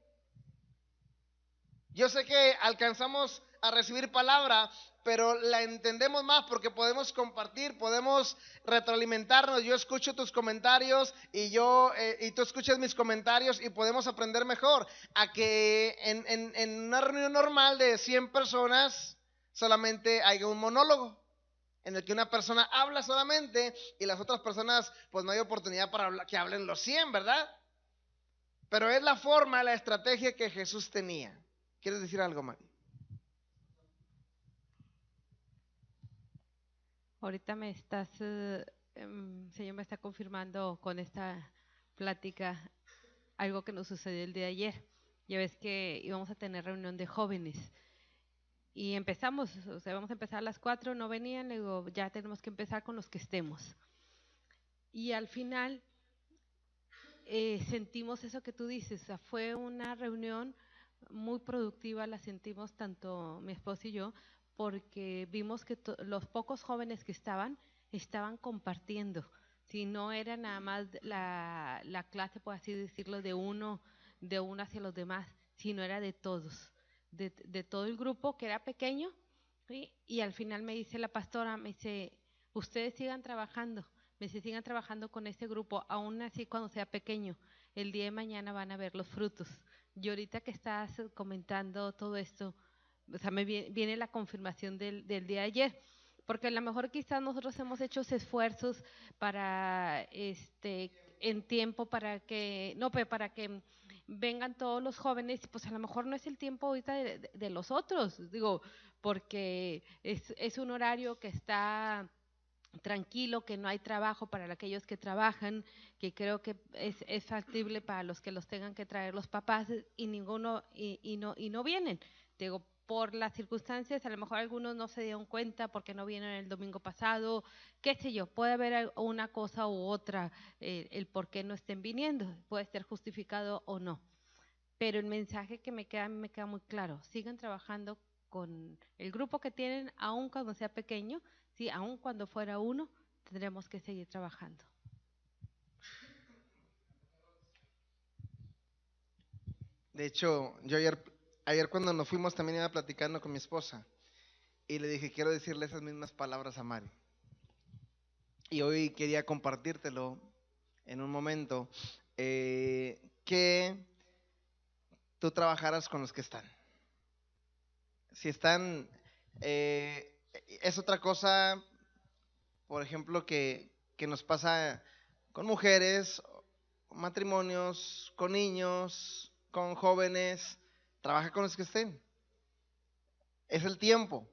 Yo sé que alcanzamos a recibir palabra, pero la entendemos más porque podemos compartir, podemos retroalimentarnos. Yo escucho tus comentarios y tú escuchas mis comentarios y podemos aprender mejor. A que en una reunión normal de 100 personas solamente haya un monólogo, en el que una persona habla solamente y las otras personas pues no hay oportunidad para que hablen los 100, ¿verdad? Pero es la forma, la estrategia que Jesús tenía. ¿Quieres decir algo, Mari? Ahorita Señor me está confirmando con esta plática algo que nos sucedió el día de ayer. Ya ves que íbamos a tener reunión de jóvenes y empezamos, o sea, vamos a empezar a las 4, no venían, le digo, ya tenemos que empezar con los que estemos. Y al final sentimos eso que tú dices, o sea, fue una reunión muy productiva, la sentimos tanto mi esposo y yo, porque vimos que los pocos jóvenes que estaban compartiendo. Si no era nada más la clase, por así decirlo, de uno hacia los demás, sino era de todos, de todo el grupo que era pequeño, ¿sí? Y al final me dice la pastora, me dice, ustedes sigan trabajando, me dice, sigan trabajando con este grupo, aún así cuando sea pequeño, el día de mañana van a ver los frutos. Y ahorita que estás comentando todo esto, o sea, me viene la confirmación del día de ayer, porque a lo mejor quizás nosotros hemos hecho esfuerzos para, en tiempo, para que vengan todos los jóvenes, pues a lo mejor no es el tiempo ahorita de los otros, digo, porque es un horario que está tranquilo, que no hay trabajo para aquellos que trabajan, que creo que es factible para los que los tengan que traer los papás y ninguno y no vienen. Digo, por las circunstancias, a lo mejor algunos no se dieron cuenta porque no vienen el domingo pasado, qué sé yo, puede haber una cosa u otra, el por qué no estén viniendo, puede ser justificado o no. Pero el mensaje que me queda muy claro, sigan trabajando con el grupo que tienen, aun cuando sea pequeño, sí, aun cuando fuera uno, tendremos que seguir trabajando. De hecho, yo ayer cuando nos fuimos también iba platicando con mi esposa y le dije, quiero decirle esas mismas palabras a Mari. Y hoy quería compartírtelo en un momento, que tú trabajaras con los que están. Si están, es otra cosa, por ejemplo, que nos pasa con mujeres, matrimonios, con niños, con jóvenes. Trabaja con los que estén. Es el tiempo.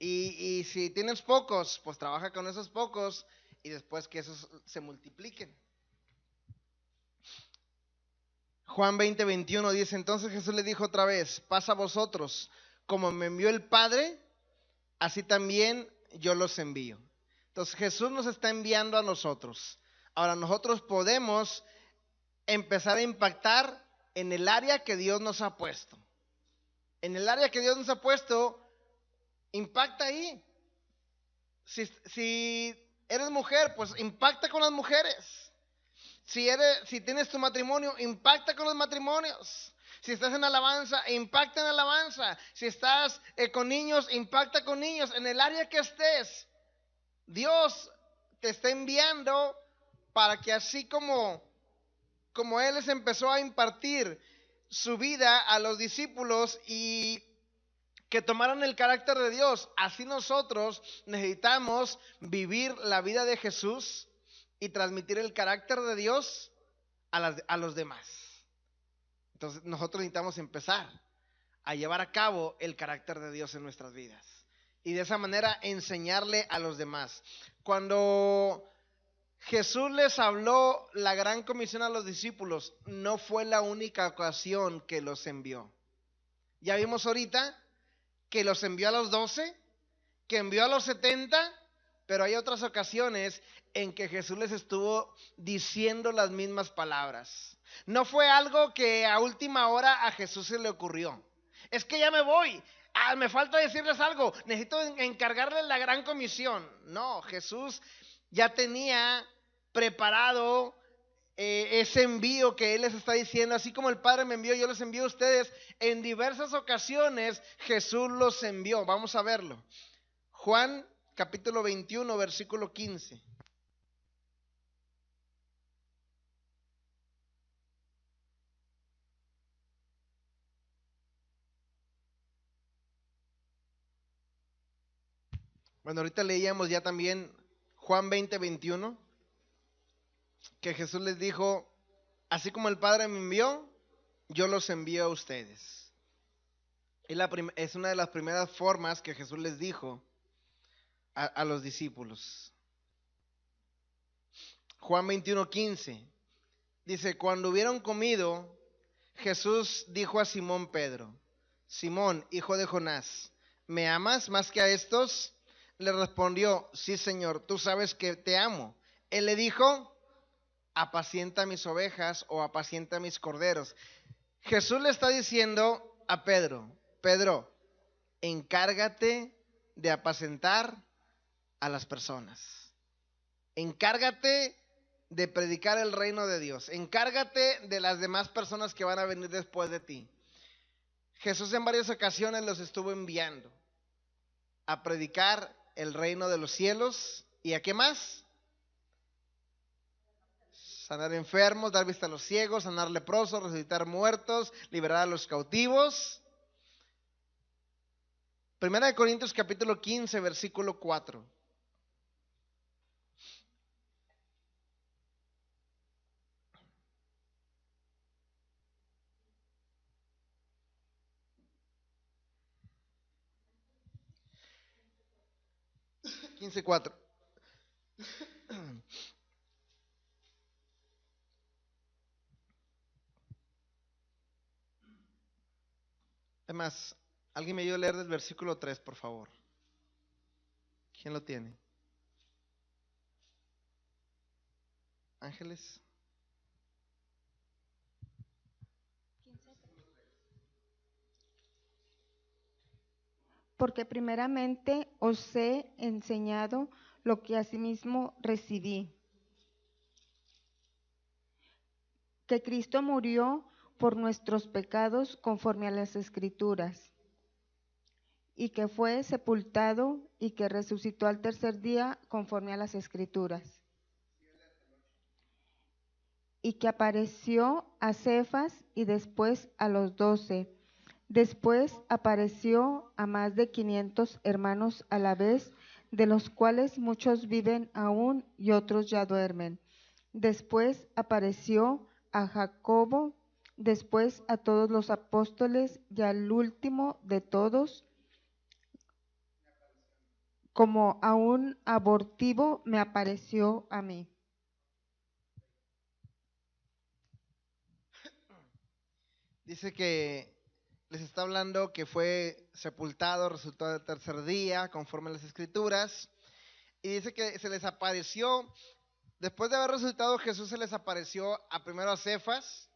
Y si tienes pocos, pues trabaja con esos pocos y después que esos se multipliquen. Juan 20:21 dice, entonces Jesús le dijo otra vez, pasa a vosotros, como me envió el Padre, así también yo los envío. Entonces Jesús nos está enviando a nosotros. Ahora nosotros podemos empezar a impactar en el área que Dios nos ha puesto. En el área que Dios nos ha puesto, impacta ahí. Si eres mujer, pues impacta con las mujeres. Si tienes tu matrimonio, impacta con los matrimonios. Si estás en alabanza, impacta en alabanza. Si estás con niños, impacta con niños. En el área que estés, Dios te está enviando para que así como Él les empezó a impartir su vida a los discípulos y que tomaran el carácter de Dios, así nosotros necesitamos vivir la vida de Jesús y transmitir el carácter de Dios a los demás. Entonces nosotros necesitamos empezar a llevar a cabo el carácter de Dios en nuestras vidas y de esa manera enseñarle a los demás. Cuando Jesús les habló la gran comisión a los discípulos, no fue la única ocasión que los envió. Ya vimos ahorita que los envió a los 12, que envió a los 70, pero hay otras ocasiones en que Jesús les estuvo diciendo las mismas palabras. No fue algo que a última hora a Jesús se le ocurrió. Es que ya me voy, me falta decirles algo, necesito encargarles la gran comisión. No, Jesús ya tenía preparado ese envío que Él les está diciendo, así como el Padre me envió, yo los envío a ustedes. En diversas ocasiones Jesús los envió. Vamos a verlo. Juan capítulo 21, versículo 15. Bueno, ahorita leíamos ya también Juan 20, 21, que Jesús les dijo, así como el Padre me envió, yo los envío a ustedes. Es una de las primeras formas que Jesús les dijo a los discípulos. Juan 21, 15 dice, cuando hubieron comido, Jesús dijo a Simón Pedro, Simón, hijo de Jonás, ¿me amas más que a estos? Le respondió, sí, Señor, tú sabes que te amo. Él le dijo, apacienta mis ovejas o apacienta mis corderos. Jesús le está diciendo a Pedro, Pedro, encárgate de apacentar a las personas. Encárgate de predicar el reino de Dios. Encárgate de las demás personas que van a venir después de ti. Jesús en varias ocasiones los estuvo enviando a predicar el reino de los cielos. ¿Y a qué más? Sanar enfermos, dar vista a los ciegos, sanar leprosos, resucitar muertos, liberar a los cautivos. Primera de Corintios capítulo 15, versículo 4. Quince, 4. Además, alguien me ayuda a leer del versículo 3, por favor. ¿Quién lo tiene? Ángeles. Porque primeramente os he enseñado lo que asimismo recibí, que Cristo murió por nuestros pecados conforme a las Escrituras, y que fue sepultado y que resucitó al tercer día conforme a las Escrituras, y que apareció a Cefas y después a los 12. Después apareció a más de 500 hermanos a la vez, de los cuales muchos viven aún y otros ya duermen. Después apareció a Jacobo, después a todos los apóstoles y al último de todos, como a un abortivo, me apareció a mí. Dice que les está hablando que fue sepultado, resultó al tercer día, conforme a las Escrituras. Y dice que se les apareció, después de haber resucitado Jesús, se les apareció primero a Cefas,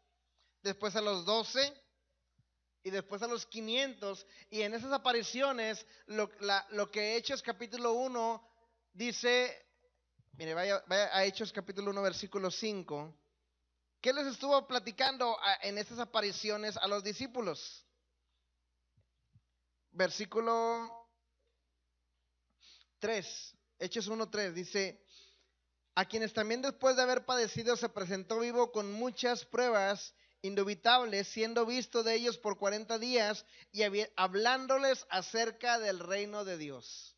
después a los 12 y después a los 500. Y en esas apariciones, lo que Hechos capítulo 1 dice, mire, vaya a Hechos capítulo 1, versículo 5. ¿Qué les estuvo platicando en esas apariciones a los discípulos? Versículo 3, Hechos 1:3 dice, a quienes también después de haber padecido se presentó vivo con muchas pruebas indubitables, siendo visto de ellos por 40 días y hablándoles acerca del reino de Dios.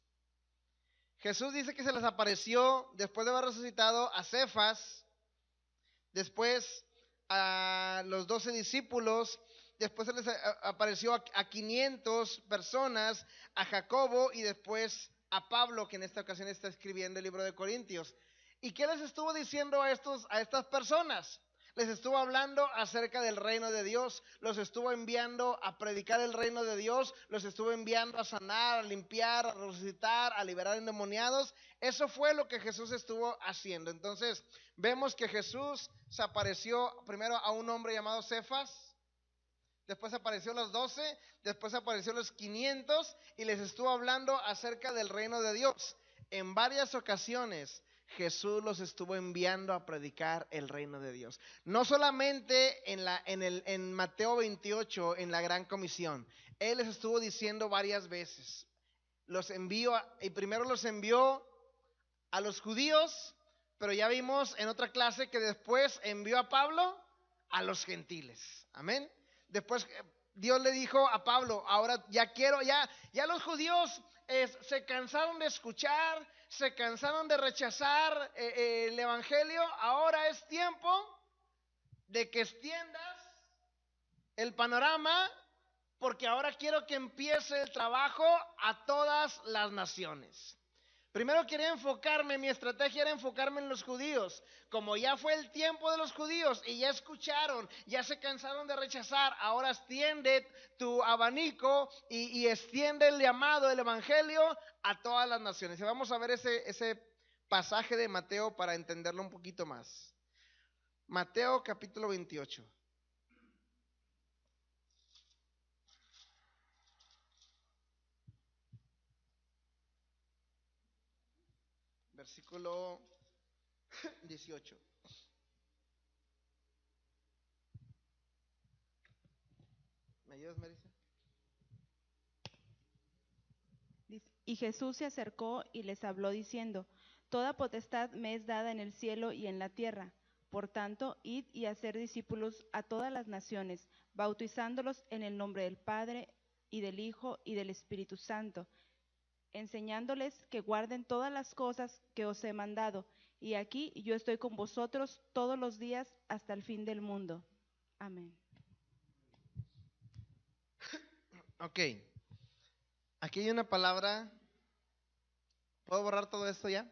Jesús dice que se les apareció después de haber resucitado a Cefas, después a los 12 discípulos, después se les apareció a 500 personas, a Jacobo y después a Pablo, que en esta ocasión está escribiendo el libro de Corintios. ¿Y qué les estuvo diciendo a estas personas? Les estuvo hablando acerca del reino de Dios, los estuvo enviando a predicar el reino de Dios, los estuvo enviando a sanar, a limpiar, a resucitar, a liberar endemoniados. Eso fue lo que Jesús estuvo haciendo. Entonces, vemos que Jesús se apareció primero a un hombre llamado Cefas, después apareció a los 12, después apareció a los 500 y les estuvo hablando acerca del reino de Dios. En varias ocasiones Jesús los estuvo enviando a predicar el reino de Dios. No solamente en Mateo 28, en la Gran Comisión. Él les estuvo diciendo varias veces. Y primero los envió a los judíos, pero ya vimos en otra clase que después envió a Pablo a los gentiles. Amén. Después Dios le dijo a Pablo, ahora ya los judíos se cansaron de escuchar, se cansaron de rechazar el evangelio, ahora es tiempo de que extiendas el panorama, porque ahora quiero que empiece el trabajo a todas las naciones. Primero quería enfocarme, mi estrategia era enfocarme en los judíos. Como ya fue el tiempo de los judíos y ya escucharon, ya se cansaron de rechazar, ahora extiende tu abanico y extiende el llamado del evangelio a todas las naciones. Y vamos a ver ese pasaje de Mateo para entenderlo un poquito más. Mateo capítulo 28. Versículo 18. ¿Me ayudas, Marisa? Y Jesús se acercó y les habló diciendo: Toda potestad me es dada en el cielo y en la tierra. Por tanto, id y hacer discípulos a todas las naciones, bautizándolos en el nombre del Padre y del Hijo y del Espíritu Santo, enseñándoles que guarden todas las cosas que os he mandado. Y aquí yo estoy con vosotros todos los días hasta el fin del mundo. Amén. Ok. Aquí hay una palabra. ¿Puedo borrar todo esto ya?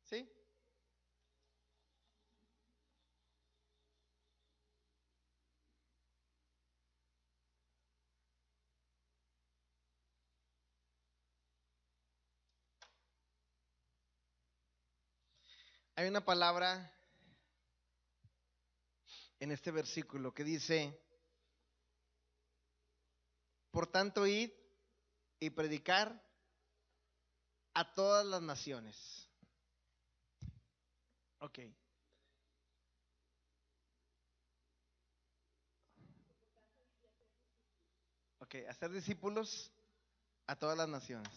¿Sí? Hay una palabra en este versículo que dice: por tanto, id y predicar a todas las naciones. Ok. Ok, hacer discípulos a todas las naciones.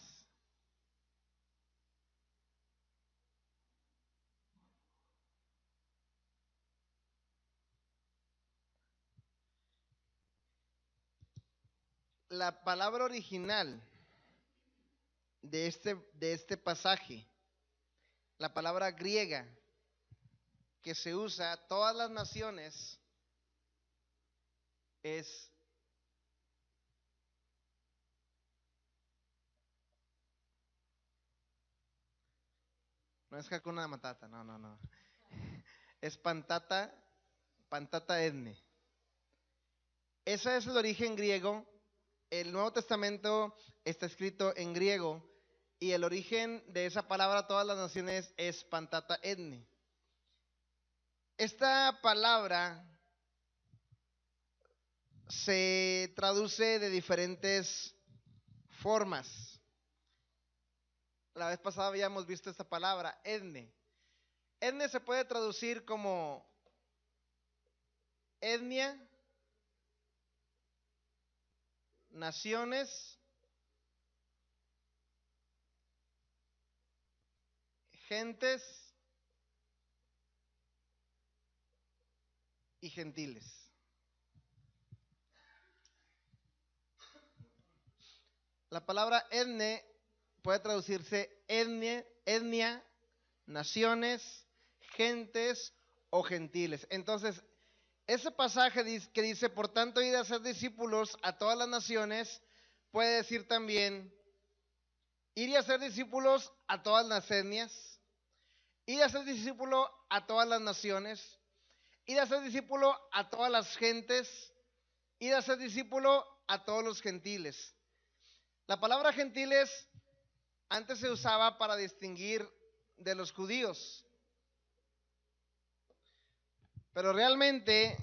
La palabra original de este pasaje, la palabra griega que se usa todas las naciones, es no es Hakuna Matata, no. Es pantata etne. Ese es el origen griego. El Nuevo Testamento está escrito en griego y el origen de esa palabra todas las naciones es pantata etne. Esta palabra se traduce de diferentes formas. La vez pasada habíamos visto esta palabra, etne. Etne se puede traducir como etnia, naciones, gentes y gentiles. La palabra etne puede traducirse etnia, naciones, gentes o gentiles. Entonces, ese pasaje que dice, por tanto, id a hacer discípulos a todas las naciones, puede decir también, ir a hacer discípulos a todas las etnias, ir a ser discípulo a todas las naciones, ir a ser discípulo a todas las gentes, ir a ser discípulo a todos los gentiles. La palabra gentiles antes se usaba para distinguir de los judíos, pero realmente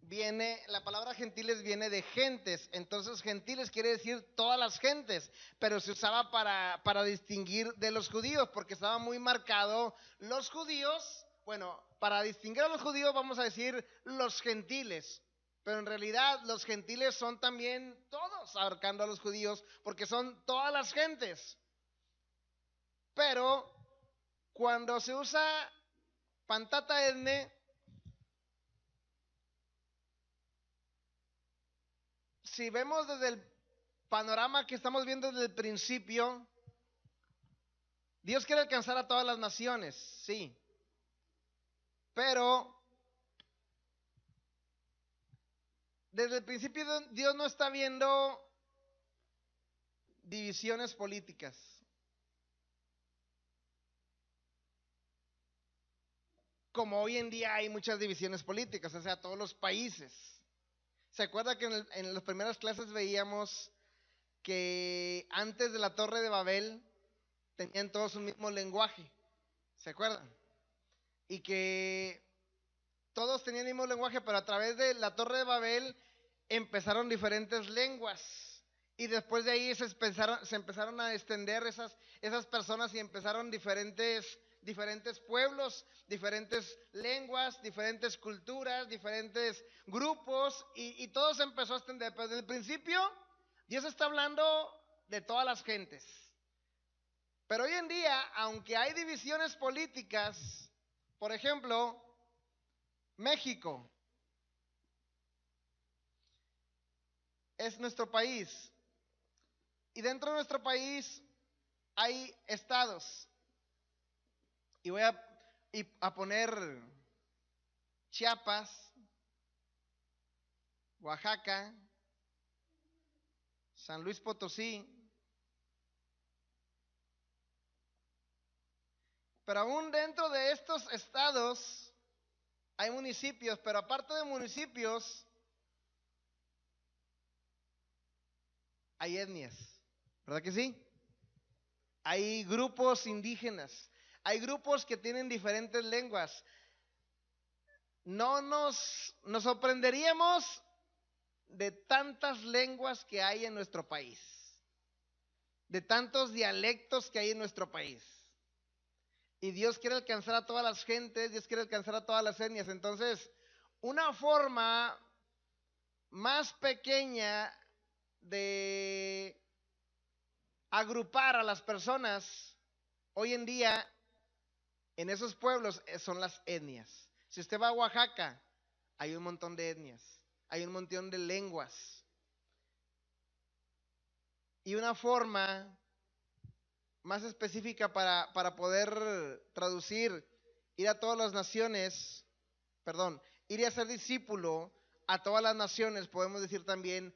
la palabra gentiles viene de gentes, entonces gentiles quiere decir todas las gentes, pero se usaba para distinguir de los judíos, porque estaba muy marcado los judíos, bueno, para distinguir a los judíos vamos a decir los gentiles, pero en realidad los gentiles son también todos abarcando a los judíos, porque son todas las gentes. Pero cuando se usa pantata etne, si vemos desde el panorama que estamos viendo desde el principio, Dios quiere alcanzar a todas las naciones, sí, pero desde el principio Dios no está viendo divisiones políticas, como hoy en día hay muchas divisiones políticas, o sea, todos los países. ¿Se acuerda que en las primeras clases veíamos que antes de la Torre de Babel tenían todos un mismo lenguaje? ¿Se acuerdan? Y que todos tenían el mismo lenguaje, pero a través de la Torre de Babel empezaron diferentes lenguas. Y después de ahí se empezaron a extender esas personas y empezaron diferentes pueblos, diferentes lenguas, diferentes culturas, diferentes grupos, y todo se empezó a extender. Pero desde el principio, Dios está hablando de todas las gentes. Pero hoy en día, aunque hay divisiones políticas, por ejemplo, México es nuestro país, y dentro de nuestro país hay estados, y voy a poner Chiapas, Oaxaca, San Luis Potosí, pero aún dentro de estos estados hay municipios, pero aparte de municipios hay etnias, ¿verdad que sí? Hay grupos indígenas, hay grupos que tienen diferentes lenguas. No nos sorprenderíamos de tantas lenguas que hay en nuestro país, de tantos dialectos que hay en nuestro país. Y Dios quiere alcanzar a todas las gentes, Dios quiere alcanzar a todas las etnias. Entonces, una forma más pequeña de agrupar a las personas hoy en día en esos pueblos son las etnias. Si usted va a Oaxaca, hay un montón de etnias, hay un montón de lenguas. Y una forma más específica para poder traducir, ir a todas las naciones, ir a ser discípulo a todas las naciones, podemos decir también,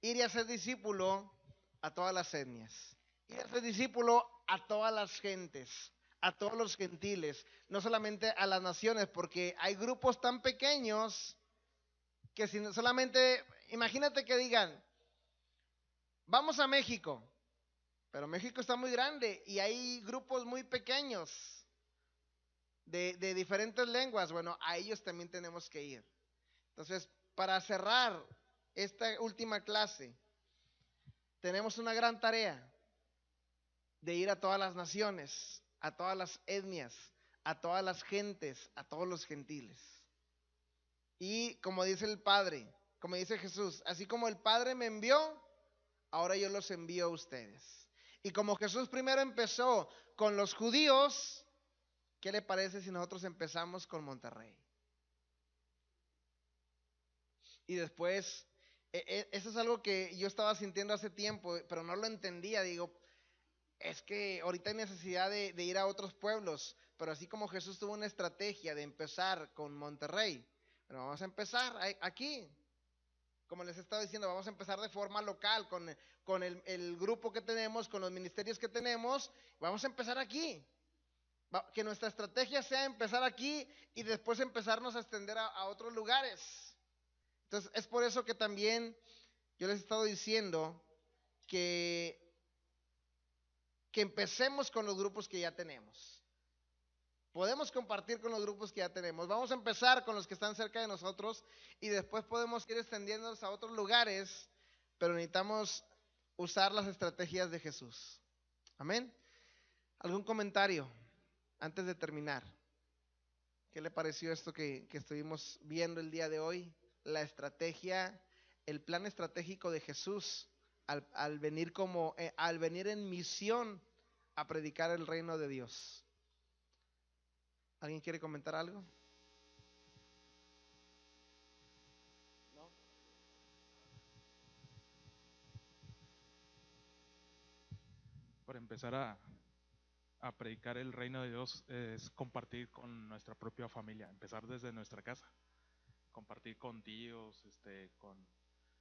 ir a ser discípulo a todas las etnias, ir a ser discípulo a todas las gentes, a todos los gentiles, no solamente a las naciones, porque hay grupos tan pequeños que si solamente, imagínate que digan, vamos a México, pero México está muy grande y hay grupos muy pequeños de diferentes lenguas. Bueno, a ellos también tenemos que ir. Entonces, para cerrar esta última clase, tenemos una gran tarea de ir a todas las naciones, a todas las etnias, a todas las gentes, a todos los gentiles. Y como dice el Padre, como dice Jesús, así como el Padre me envió, ahora yo los envío a ustedes. Y como Jesús primero empezó con los judíos, ¿qué le parece si nosotros empezamos con Monterrey? Y después, eso es algo que yo estaba sintiendo hace tiempo, pero no lo entendía. Digo, es que ahorita hay necesidad de ir a otros pueblos, pero así como Jesús tuvo una estrategia de empezar con Monterrey, bueno, vamos a empezar aquí. Como les he estado diciendo, vamos a empezar de forma local, con el grupo que tenemos, con los ministerios que tenemos, vamos a empezar aquí. Que nuestra estrategia sea empezar aquí y después empezarnos a extender a otros lugares. Entonces, es por eso que también yo les he estado diciendo que empecemos con los grupos que ya tenemos. Podemos compartir con los grupos que ya tenemos. Vamos a empezar con los que están cerca de nosotros y después podemos ir extendiéndonos a otros lugares, pero necesitamos usar las estrategias de Jesús. Amén. ¿Algún comentario antes de terminar? ¿Qué le pareció esto que estuvimos viendo el día de hoy? La estrategia, el plan estratégico de Jesús al venir al venir en misión a predicar el reino de Dios. ¿Alguien quiere comentar algo? Para empezar a predicar el reino de Dios es compartir con nuestra propia familia, empezar desde nuestra casa, compartir con tíos,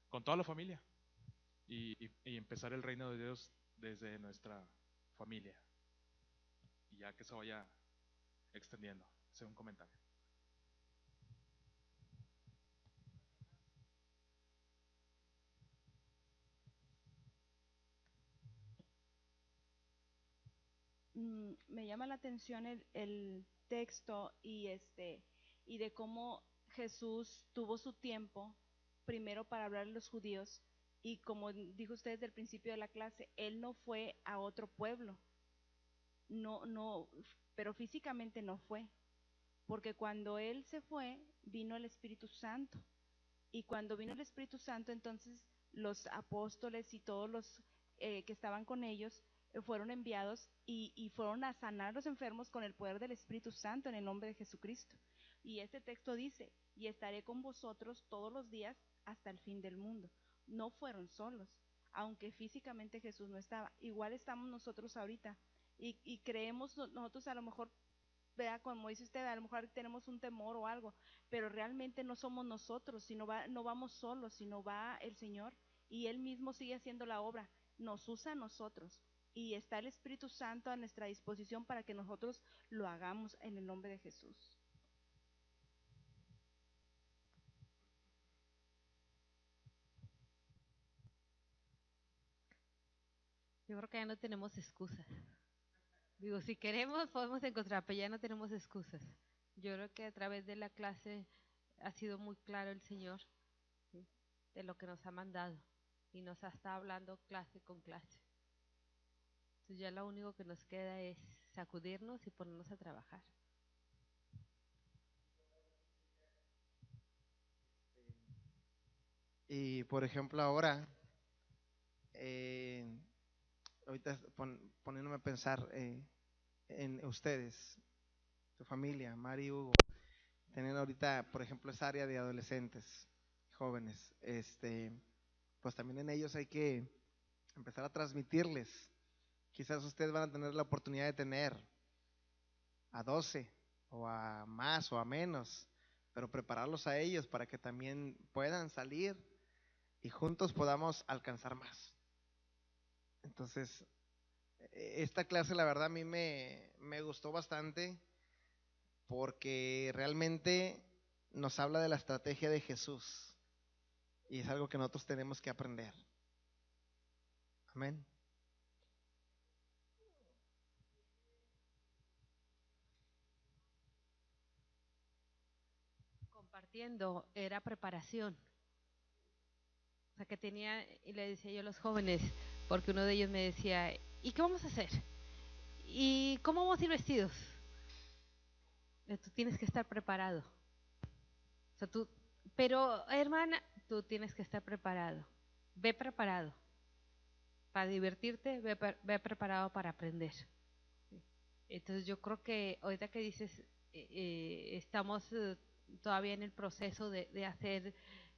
con toda la familia y empezar el reino de Dios desde nuestra familia y ya que se vaya extendiendo. Ese es un comentario. Me llama la atención el texto y de cómo Jesús tuvo su tiempo primero para hablar a los judíos y como dijo usted desde el principio de la clase, él no fue a otro pueblo, no, pero físicamente no fue, porque cuando él se fue vino el Espíritu Santo y cuando vino el Espíritu Santo entonces los apóstoles y todos los que estaban con ellos fueron enviados y fueron a sanar a los enfermos con el poder del Espíritu Santo en el nombre de Jesucristo. Y este texto dice, y estaré con vosotros todos los días hasta el fin del mundo. No fueron solos, aunque físicamente Jesús no estaba. Igual estamos nosotros ahorita y creemos nosotros a lo mejor, vea, como dice usted, a lo mejor tenemos un temor o algo, pero realmente no somos nosotros, no vamos solos, sino va el Señor y Él mismo sigue haciendo la obra, nos usa a nosotros y está el Espíritu Santo a nuestra disposición para que nosotros lo hagamos en el nombre de Jesús. Yo creo que ya no tenemos excusas. Digo, si queremos podemos encontrar, pero ya no tenemos excusas. Yo creo que a través de la clase ha sido muy claro el Señor, ¿sí?, de lo que nos ha mandado y nos ha estado hablando clase con clase. Entonces ya lo único que nos queda es sacudirnos y ponernos a trabajar. Y por ejemplo ahora, ahorita poniéndome a pensar en ustedes, tu familia, Mari y Hugo, tienen ahorita, por ejemplo, esa área de adolescentes, jóvenes, pues también en ellos hay que empezar a transmitirles. Quizás ustedes van a tener la oportunidad de tener a 12 o a más o a menos, pero prepararlos a ellos para que también puedan salir y juntos podamos alcanzar más. Entonces, esta clase la verdad a mí me gustó bastante porque realmente nos habla de la estrategia de Jesús y es algo que nosotros tenemos que aprender. Amén. Compartiendo era preparación. O sea, que tenía, y le decía yo a los jóvenes, porque uno de ellos me decía, ¿y qué vamos a hacer? ¿Y cómo vamos a ir vestidos? Tú tienes que estar preparado. O sea, pero hermana, tú tienes que estar preparado. Ve preparado. Para divertirte, ve preparado para aprender. Entonces yo creo que ahorita que dices, estamos todavía en el proceso de hacer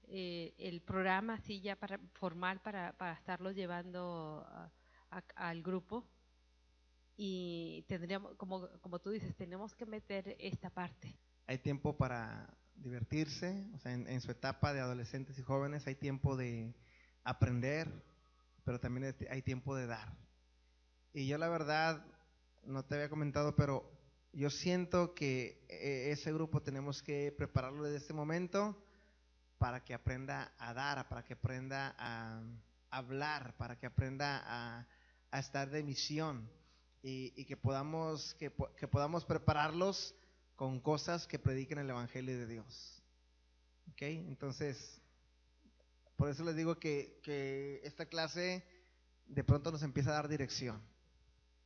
el programa así ya formal para estarlo llevando al grupo y tendríamos, como tú dices, tenemos que meter esta parte. Hay tiempo para divertirse, o sea, en su etapa de adolescentes y jóvenes hay tiempo de aprender, pero también hay tiempo de dar. Y yo la verdad, no te había comentado, pero yo siento que ese grupo tenemos que prepararlo desde este momento para que aprenda a dar, para que aprenda a hablar, para que aprenda a estar de misión. y que podamos prepararlos con cosas que prediquen el Evangelio de Dios. ¿Ok? Entonces, por eso les digo que esta clase de pronto nos empieza a dar dirección.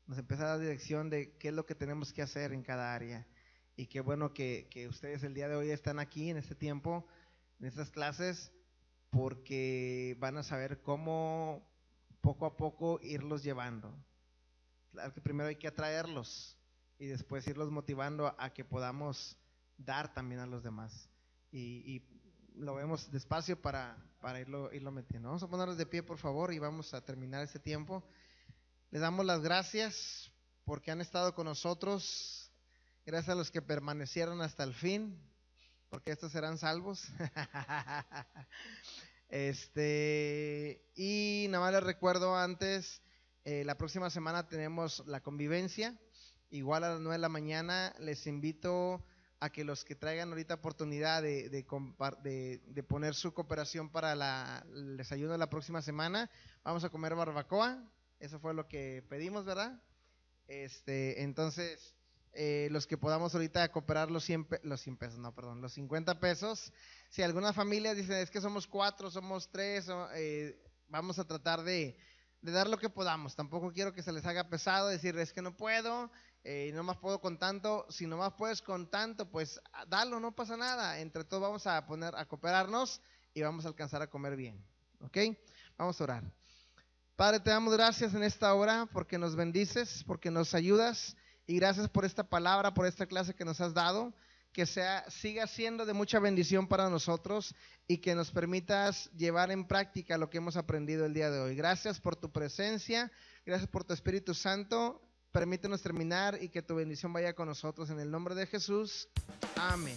Nos empieza a dar dirección de qué es lo que tenemos que hacer en cada área. Y qué bueno que ustedes el día de hoy están aquí en este tiempo, en estas clases, porque van a saber cómo poco a poco irlos llevando. Claro que primero hay que atraerlos y después irlos motivando a que podamos dar también a los demás. Y lo vemos despacio para irlo metiendo. Vamos a ponernos de pie, por favor, y vamos a terminar este tiempo. Les damos las gracias porque han estado con nosotros. Gracias a los que permanecieron hasta el fin, porque estos serán salvos. Y nada más les recuerdo antes, la próxima semana tenemos la convivencia, igual a las 9 de la mañana. Les invito a que los que traigan ahorita oportunidad de poner su cooperación para el desayuno de la próxima semana, vamos a comer barbacoa. Eso fue lo que pedimos, ¿verdad? Entonces, los que podamos ahorita cooperar los 50 pesos. Si alguna familia dice, es que somos 4, somos 3, vamos a tratar de dar lo que podamos. Tampoco quiero que se les haga pesado decir, es que no puedo, no más puedo con tanto. Si no más puedes con tanto, pues dalo, no pasa nada. Entre todos vamos a cooperarnos y vamos a alcanzar a comer bien. ¿Ok? Vamos a orar. Padre, te damos gracias en esta hora porque nos bendices, porque nos ayudas, y gracias por esta palabra, por esta clase que nos has dado, que siga siendo de mucha bendición para nosotros y que nos permitas llevar en práctica lo que hemos aprendido el día de hoy. Gracias por tu presencia, gracias por tu Espíritu Santo. Permítenos terminar y que tu bendición vaya con nosotros en el nombre de Jesús. Amén.